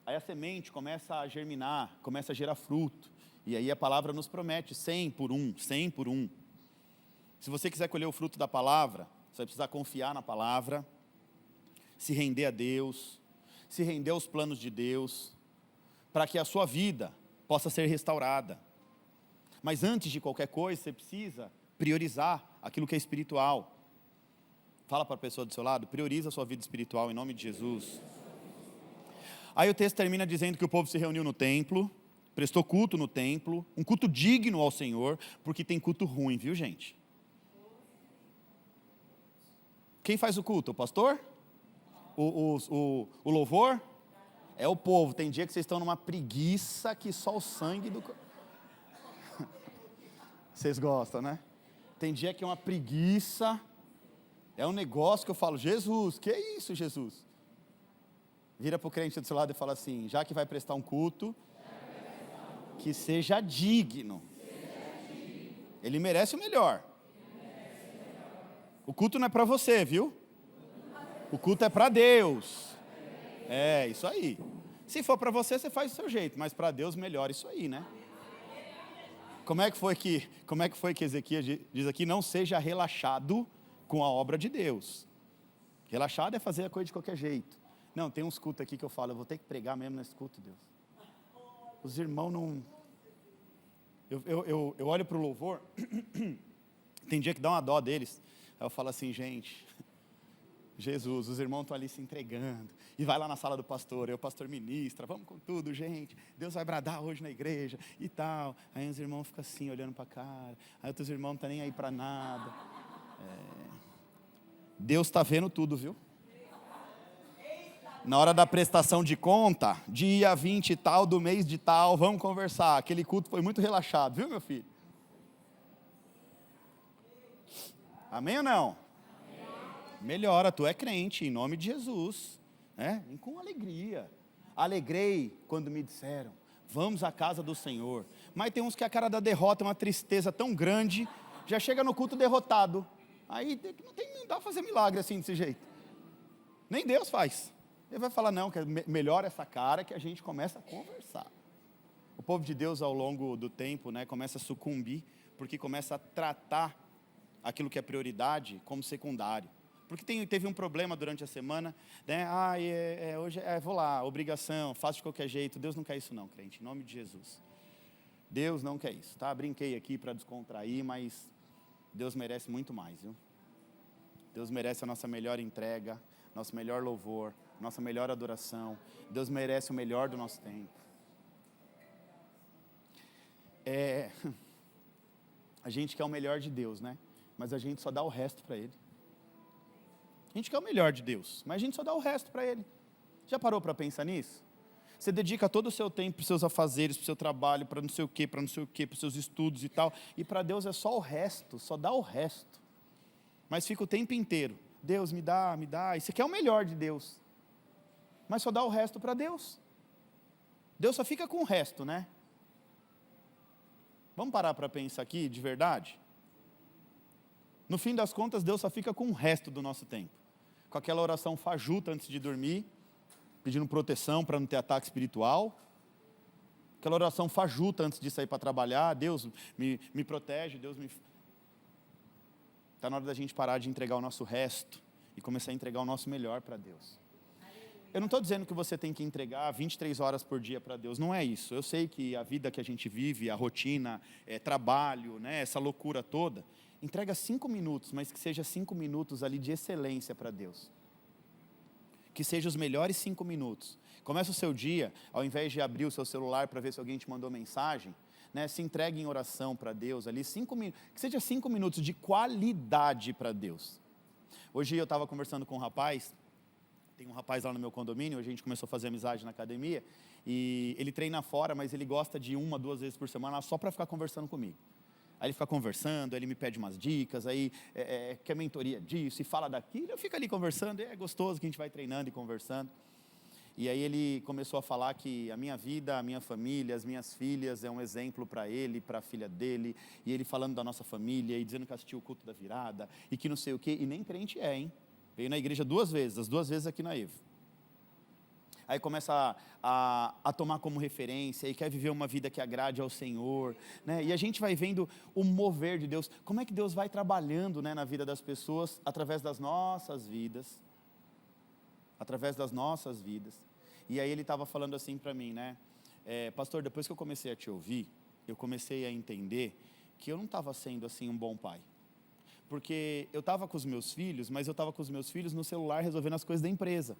aí a semente começa a germinar, começa a gerar fruto. E aí a palavra nos promete 100 por 1, 100 por 1. Se você quiser colher o fruto da palavra, você vai precisar confiar na palavra, se render a Deus, se render aos planos de Deus, para que a sua vida possa ser restaurada. Mas antes de qualquer coisa, você precisa priorizar aquilo que é espiritual. Fala para a pessoa do seu lado, prioriza a sua vida espiritual em nome de Jesus. Aí o texto termina dizendo que o povo se reuniu no templo, prestou culto no templo, um culto digno ao Senhor, porque tem culto ruim, viu, gente? Quem faz o culto? O pastor? O louvor? É o povo. Tem dia que vocês estão numa preguiça que só o sangue do... Vocês gostam, né? Tem dia que é uma preguiça, é um negócio que eu falo, Jesus, que é isso, Jesus? Vira para o crente do seu lado e fala assim, já que vai prestar um culto, que seja digno. Ele merece o melhor. O culto não é para você, viu? O culto é para Deus. É, isso aí. Se for para você, você faz do seu jeito, mas para Deus melhor isso aí, né? Como é que foi que Ezequias diz aqui? Não seja relaxado com a obra de Deus. Relaxado é fazer a coisa de qualquer jeito. Não, tem uns cultos aqui que eu falo, eu vou ter que pregar mesmo nesse culto, Deus. Os irmãos não... Eu olho para o louvor, tem dia que dá uma dó deles. Aí eu falo assim, gente, Jesus, os irmãos estão ali se entregando. E vai lá na sala do pastor, aí o pastor ministra, vamos com tudo, gente. Deus vai bradar hoje na igreja e tal. Aí os irmãos ficam assim, olhando para a cara. Aí outros irmãos não estão nem aí para nada. Deus está vendo tudo, viu? Na hora da prestação de conta, dia 20 e tal, do mês de tal, vamos conversar. Aquele culto foi muito relaxado, viu, meu filho? Amém ou não? Amém. Melhora, tu é crente, em nome de Jesus. Né? E com alegria. Alegrei quando me disseram, vamos à casa do Senhor. Mas tem uns que a cara da derrota é uma tristeza tão grande, já chega no culto derrotado. Aí não dá para fazer milagre assim, desse jeito. Nem Deus faz. Ele vai falar, não, que melhora essa cara que a gente começa a conversar. O povo de Deus, ao longo do tempo, né, começa a sucumbir, porque começa a tratar aquilo que é prioridade como secundário. Porque teve um problema durante a semana, né? Hoje vou lá, obrigação, faço de qualquer jeito. Deus não quer isso não, crente, em nome de Jesus. Deus não quer isso, tá? Brinquei aqui para descontrair, mas Deus merece muito mais, viu? Deus merece a nossa melhor entrega, nosso melhor louvor, nossa melhor adoração. Deus merece o melhor do nosso tempo. A gente quer o melhor de Deus, né? Mas a gente só dá o resto para Ele. A gente quer o melhor de Deus, mas a gente só dá o resto para Ele. Já parou para pensar nisso? Você dedica todo o seu tempo para os seus afazeres, para o seu trabalho, para não sei o quê, para os seus estudos e tal. E para Deus é só o resto, só dá o resto. Mas fica o tempo inteiro. Deus, me dá. E você quer o melhor de Deus. Mas só dá o resto para Deus. Deus só fica com o resto, né? Vamos parar para pensar aqui, de verdade? No fim das contas, Deus só fica com o resto do nosso tempo. Com aquela oração fajuta antes de dormir, pedindo proteção para não ter ataque espiritual. Aquela oração fajuta antes de sair para trabalhar. Deus me protege, Deus me... Está na hora da gente parar de entregar o nosso resto e começar a entregar o nosso melhor para Deus. Eu não estou dizendo que você tem que entregar 23 horas por dia para Deus, não é isso. Eu sei que a vida que a gente vive, a rotina, trabalho, né, essa loucura toda, entrega 5 minutos, mas que seja 5 minutos ali de excelência para Deus. Que sejam os melhores 5 minutos. Começa o seu dia, ao invés de abrir o seu celular para ver se alguém te mandou mensagem, né, se entregue em oração para Deus ali, 5 minutos, que seja 5 minutos de qualidade para Deus. Hoje eu estava conversando com um rapaz, tem um rapaz lá no meu condomínio, a gente começou a fazer amizade na academia, e ele treina fora, mas ele gosta de 1, 2 vezes por semana só para ficar conversando comigo. Aí ele fica conversando, aí ele me pede umas dicas, aí quer mentoria disso, e fala daquilo, eu fico ali conversando, é gostoso que a gente vai treinando e conversando. E aí ele começou a falar que a minha vida, a minha família, as minhas filhas é um exemplo para ele, para a filha dele, e ele falando da nossa família, e dizendo que assistiu o culto da virada, e que não sei o quê, e nem crente hein? Veio na igreja 2 vezes, as 2 vezes aqui na Evo. Aí começa a tomar como referência e quer viver uma vida que agrade ao Senhor, né? E a gente vai vendo o mover de Deus, como é que Deus vai trabalhando, né, na vida das pessoas, através das nossas vidas, e aí ele estava falando assim para mim, né, pastor, depois que eu comecei a te ouvir, eu comecei a entender que eu não estava sendo assim um bom pai, porque eu estava com os meus filhos, mas eu estava com os meus filhos no celular resolvendo as coisas da empresa.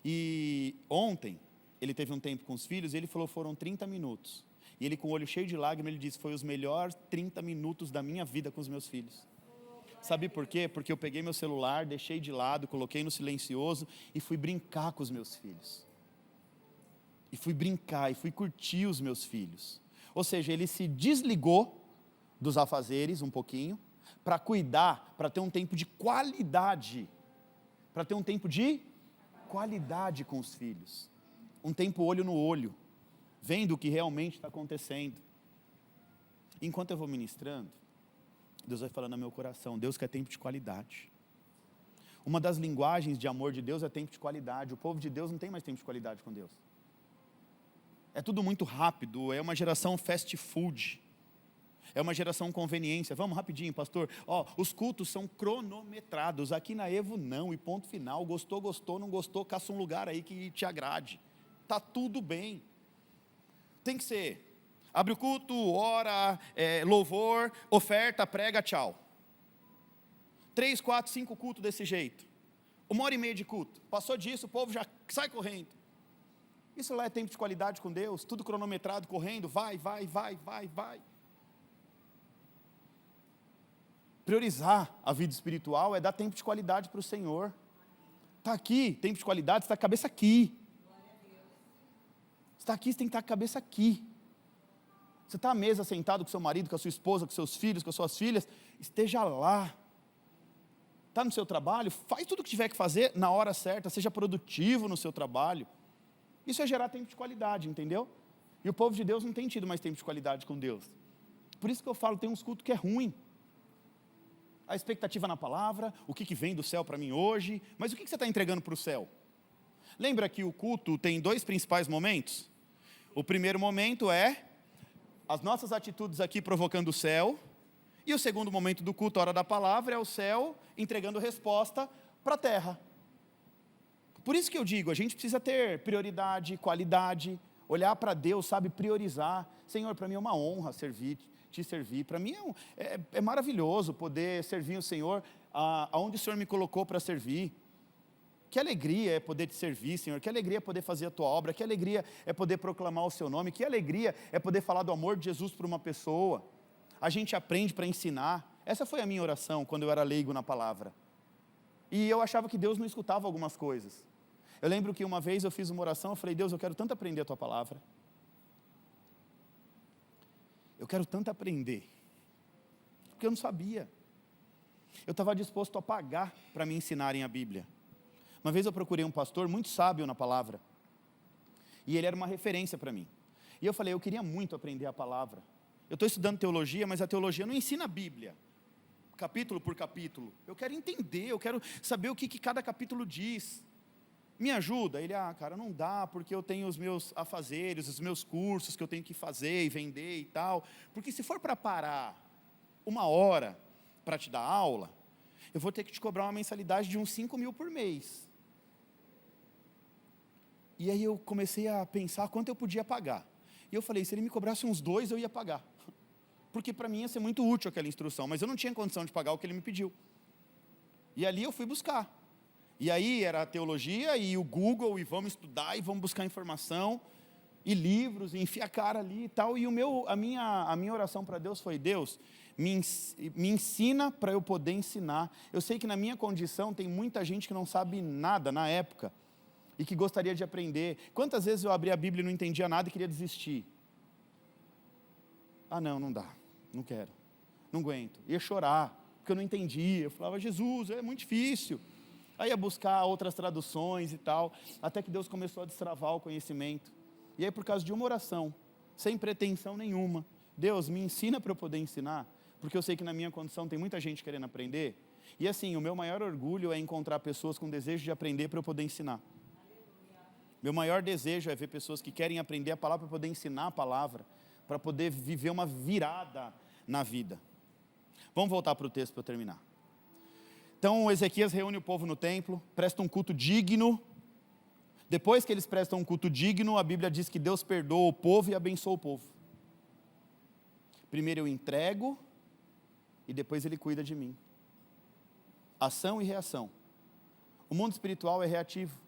E ontem, ele teve um tempo com os filhos e ele falou, foram 30 minutos. E ele com o olho cheio de lágrimas, ele disse, foi os melhores 30 minutos da minha vida com os meus filhos. Sabe por quê? Porque eu peguei meu celular, deixei de lado, coloquei no silencioso e fui brincar com os meus filhos. E fui brincar, e fui curtir os meus filhos. Ou seja, ele se desligou dos afazeres um pouquinho, para cuidar, para ter um tempo de qualidade. Para ter um tempo de qualidade com os filhos, um tempo olho no olho, vendo o que realmente está acontecendo. Enquanto eu vou ministrando, Deus vai falando no meu coração, Deus quer tempo de qualidade. Uma das linguagens de amor de Deus é tempo de qualidade. O povo de Deus não tem mais tempo de qualidade com Deus. É tudo muito rápido, é uma geração fast food. É uma geração conveniência. Vamos rapidinho, pastor. Os cultos são cronometrados. Aqui na Evo não, e ponto final. Gostou, não gostou, caça um lugar aí que te agrade. Está tudo bem. Tem que ser. Abre o culto, ora, louvor, oferta, prega, tchau. 3, 4, 5 cultos desse jeito. 1h30 de culto. Passou disso, o povo já sai correndo. Isso lá é tempo de qualidade com Deus. Tudo cronometrado, correndo, vai. Priorizar a vida espiritual é dar tempo de qualidade para o Senhor. Está aqui, tempo de qualidade, você está com a cabeça aqui. Você está aqui, você tem que estar com a cabeça aqui. Você está à mesa sentado com seu marido, com a sua esposa, com seus filhos, com as suas filhas, esteja lá. Está no seu trabalho, faz tudo o que tiver que fazer na hora certa, seja produtivo no seu trabalho. Isso é gerar tempo de qualidade, entendeu? E o povo de Deus não tem tido mais tempo de qualidade com Deus. Por isso que eu falo, tem uns cultos que é ruim. A expectativa na palavra, o que vem do céu para mim hoje, mas o que você está entregando para o céu? Lembra que o culto tem 2 principais momentos? O primeiro momento é as nossas atitudes aqui provocando o céu, e o segundo momento do culto, a hora da palavra, é o céu entregando resposta para a terra. Por isso que eu digo, a gente precisa ter prioridade, qualidade, olhar para Deus, sabe, priorizar. Senhor, para mim é uma honra te servir. Para mim é maravilhoso poder servir o Senhor aonde o Senhor me colocou para servir. Que alegria é poder te servir, Senhor. Que alegria é poder fazer a tua obra. Que alegria é poder proclamar o seu nome. Que alegria é poder falar do amor de Jesus para uma pessoa. A gente aprende para ensinar. Essa foi a minha oração quando eu era leigo na palavra. E eu achava que Deus não escutava algumas coisas. Eu lembro que uma vez eu fiz uma oração, eu falei, Deus, eu quero tanto aprender a tua palavra. Eu quero tanto aprender. Porque eu não sabia. Eu estava disposto a pagar para me ensinarem a Bíblia. Uma vez eu procurei um pastor muito sábio na palavra. E ele era uma referência para mim. E eu falei, eu queria muito aprender a palavra. Eu estou estudando teologia, mas a teologia não ensina a Bíblia, capítulo por capítulo. Eu quero entender, eu quero saber o que cada capítulo diz. Me ajuda? Ele, cara, não dá, porque eu tenho os meus afazeres, os meus cursos que eu tenho que fazer e vender e tal. Porque se for para parar 1 hora para te dar aula, eu vou ter que te cobrar uma mensalidade de uns 5 mil por mês. E aí eu comecei a pensar quanto eu podia pagar. E eu falei, se ele me cobrasse uns 2, eu ia pagar. Porque para mim ia ser muito útil aquela instrução, mas eu não tinha condição de pagar o que ele me pediu. E ali eu fui buscar. E aí era a teologia e o Google, e vamos estudar, e vamos buscar informação, e livros, e enfiar a cara ali e tal. E a minha oração para Deus foi, Deus, me ensina para eu poder ensinar. Eu sei que na minha condição tem muita gente que não sabe nada na época, e que gostaria de aprender. Quantas vezes eu abri a Bíblia e não entendia nada e queria desistir? Não dá, não quero, não aguento. Ia chorar, porque eu não entendia. Eu falava, Jesus, é muito difícil. Aí ia buscar outras traduções e tal, até que Deus começou a destravar o conhecimento. E aí por causa de uma oração, sem pretensão nenhuma, Deus, me ensina para eu poder ensinar, porque eu sei que na minha condição tem muita gente querendo aprender. E assim, o meu maior orgulho é encontrar pessoas com desejo de aprender para eu poder ensinar. Meu maior desejo é ver pessoas que querem aprender a palavra para poder ensinar a palavra, para poder viver uma virada na vida. Vamos voltar para o texto para eu terminar. Então Ezequias reúne o povo no templo, presta um culto digno. Depois que eles prestam um culto digno, a Bíblia diz que Deus perdoa o povo e abençoa o povo. Primeiro eu entrego e depois Ele cuida de mim. Ação e reação. O mundo espiritual é reativo.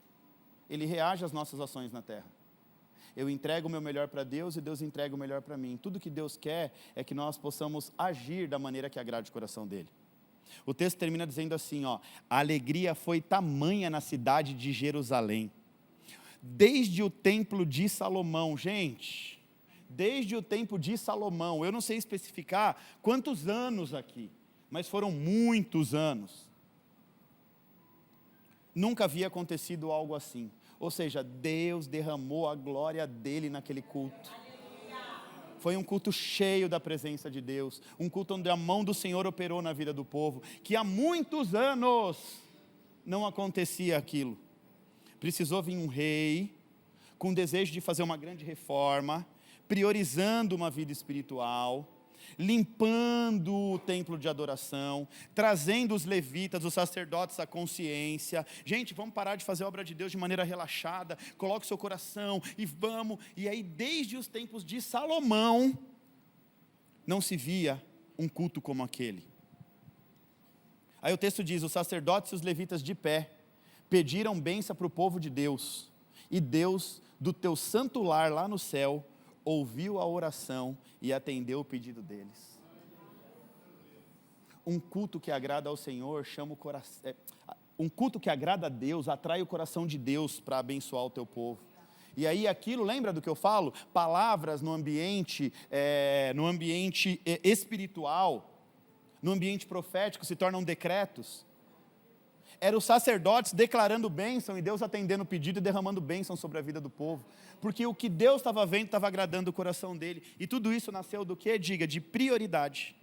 Ele reage às nossas ações na terra. Eu entrego o meu melhor para Deus e Deus entrega o melhor para mim. Tudo que Deus quer é que nós possamos agir da maneira que agrade o coração dEle. O texto termina dizendo assim, a alegria foi tamanha na cidade de Jerusalém, desde o templo de Salomão. Gente, desde o tempo de Salomão, eu não sei especificar quantos anos aqui, mas foram muitos anos. Nunca havia acontecido algo assim. Ou seja, Deus derramou a glória dele naquele culto. Foi um culto cheio da presença de Deus. Um culto onde a mão do Senhor operou na vida do povo. Que há muitos anos não acontecia aquilo. Precisou vir um rei com desejo de fazer uma grande reforma, priorizando uma vida espiritual, limpando o templo de adoração, trazendo os levitas, os sacerdotes à consciência. Gente, vamos parar de fazer a obra de Deus de maneira relaxada, coloque o seu coração e vamos. E aí desde os tempos de Salomão, não se via um culto como aquele. Aí o texto diz, os sacerdotes e os levitas de pé, pediram bênção para o povo de Deus, e Deus do teu santo lar lá no céu, ouviu a oração e atendeu o pedido deles. Um culto que agrada ao Senhor chama o coração. Um culto que agrada a Deus atrai o coração de Deus para abençoar o teu povo. E aí aquilo, lembra do que eu falo? Palavras no ambiente espiritual, no ambiente profético se tornam decretos. Eram os sacerdotes declarando bênção e Deus atendendo o pedido e derramando bênção sobre a vida do povo. Porque o que Deus estava vendo estava agradando o coração dele. E tudo isso nasceu do quê? Diga, de prioridade.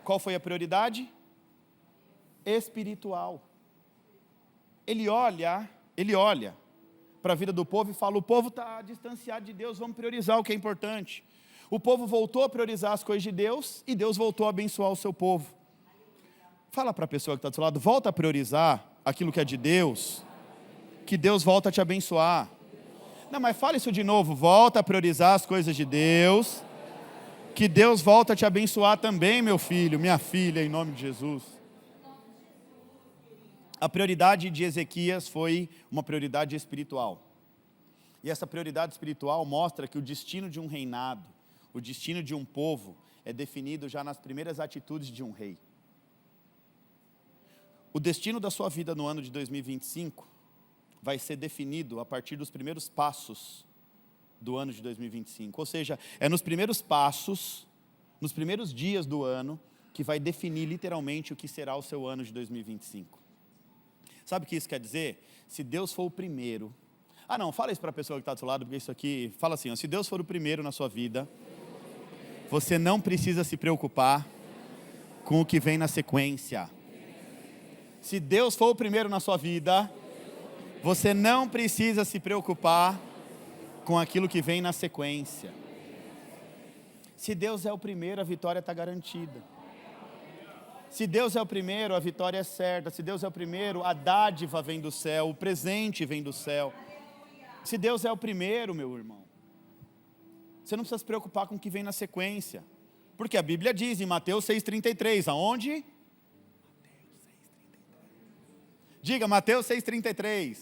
Qual foi a prioridade? Espiritual. Ele olha para a vida do povo e fala, o povo está distanciado de Deus, vamos priorizar o que é importante. O povo voltou a priorizar as coisas de Deus e Deus voltou a abençoar o seu povo. Fala para a pessoa que está do seu lado, volta a priorizar aquilo que é de Deus, que Deus volta a te abençoar. Não, mas fala isso de novo, volta a priorizar as coisas de Deus, que Deus volta a te abençoar também, meu filho, minha filha, em nome de Jesus. A prioridade de Ezequias foi uma prioridade espiritual. E essa prioridade espiritual mostra que o destino de um reinado, o destino de um povo, é definido já nas primeiras atitudes de um rei. O destino da sua vida no ano de 2025 vai ser definido a partir dos primeiros passos do ano de 2025. Ou seja, é nos primeiros passos, nos primeiros dias do ano, que vai definir literalmente o que será o seu ano de 2025. Sabe o que isso quer dizer? Se Deus for o primeiro... fala isso para a pessoa que está do seu lado, porque isso aqui... Fala assim, se Deus for o primeiro na sua vida, você não precisa se preocupar com o que vem na sequência. Se Deus for o primeiro na sua vida, você não precisa se preocupar com aquilo que vem na sequência. Se Deus é o primeiro, a vitória está garantida. Se Deus é o primeiro, a vitória é certa. Se Deus é o primeiro, a dádiva vem do céu, o presente vem do céu. Se Deus é o primeiro, meu irmão, você não precisa se preocupar com o que vem na sequência. Porque a Bíblia diz em Mateus 6,33, aonde? Diga, Mateus 6,33.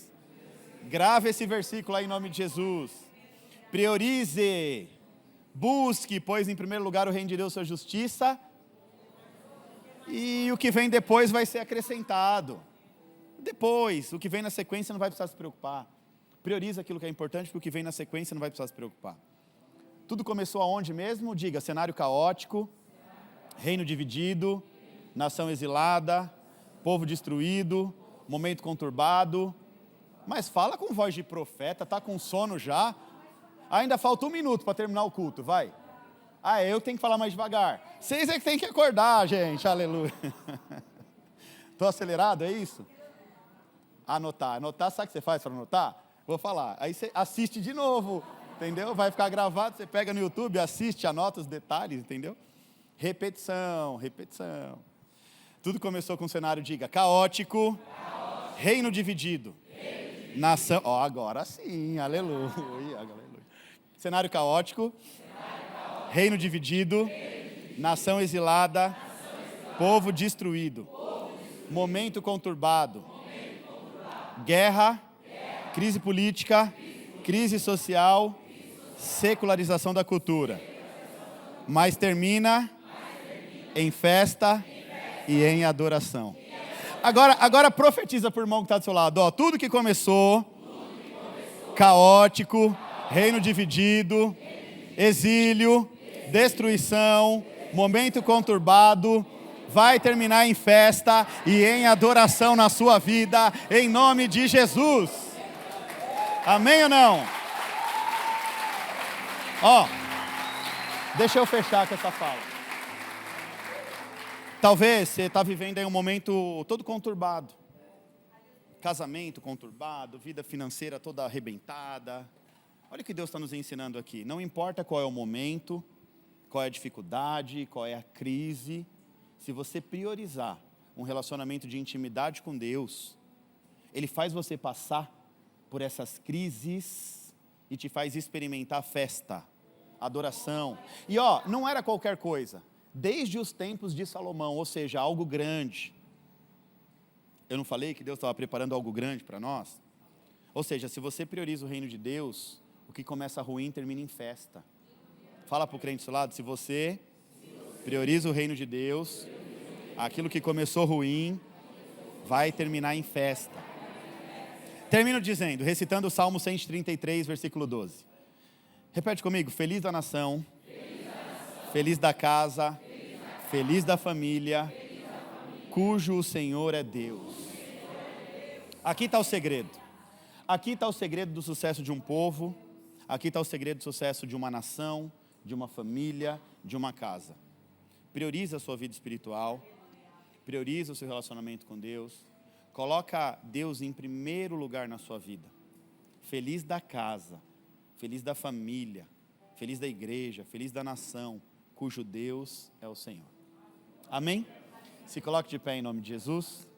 Grave esse versículo aí em nome de Jesus. Priorize, busque, pois em primeiro lugar o reino de Deus, sua justiça, e o que vem depois vai ser acrescentado. Depois, o que vem na sequência não vai precisar se preocupar. Prioriza aquilo que é importante, porque o que vem na sequência não vai precisar se preocupar. Tudo começou aonde mesmo? Diga, cenário caótico, reino dividido, nação exilada, povo destruído, momento conturbado. Mas fala com voz de profeta, está com sono já? Ainda falta 1 minuto para terminar o culto, vai. Eu tenho que falar mais devagar. Vocês é que tem que acordar, gente, aleluia. Estou acelerado, é isso? Anotar, sabe o que você faz para anotar? Vou falar, aí você assiste de novo, entendeu? Vai ficar gravado, você pega no YouTube, assiste, anota os detalhes, entendeu? Repetição. Tudo começou com um cenário, diga, caótico. Reino dividido. Nação, agora sim, aleluia. Cenário caótico. Reino dividido. Nação exilada. Povo destruído. Momento conturbado. Guerra. Crise política. Crise social. Secularização da cultura. Mas termina em festa e em adoração. Agora profetiza para o irmão que está do seu lado. Tudo que começou, caótico, reino dividido, exílio, destruição, momento conturbado, vai terminar em festa e em adoração na sua vida, em nome de Jesus. Amém ou não? Deixa eu fechar com essa fala. Talvez você está vivendo aí um momento todo conturbado. Casamento conturbado, vida financeira toda arrebentada. Olha o que Deus está nos ensinando aqui. Não importa qual é o momento, qual é a dificuldade, qual é a crise. Se você priorizar um relacionamento de intimidade com Deus, Ele faz você passar por essas crises e te faz experimentar festa, adoração. E não era qualquer coisa. Desde os tempos de Salomão, ou seja, algo grande. Eu não falei que Deus estava preparando algo grande para nós? Ou seja, se você prioriza o reino de Deus, o que começa ruim termina em festa. Fala para o crente do seu lado, se você prioriza o reino de Deus, aquilo que começou ruim vai terminar em festa. Termino dizendo, recitando o Salmo 133, versículo 12. Repete comigo, feliz da nação, feliz da casa, feliz da família, cujo o Senhor é Deus. Aqui está o segredo. Aqui está o segredo do sucesso de um povo. Aqui está o segredo do sucesso de uma nação, de uma família, de uma casa. Prioriza a sua vida espiritual. Prioriza o seu relacionamento com Deus. Coloca Deus em primeiro lugar na sua vida. Feliz da casa, feliz da família, feliz da igreja, feliz da nação, cujo Deus é o Senhor. Amém? Se coloque de pé em nome de Jesus.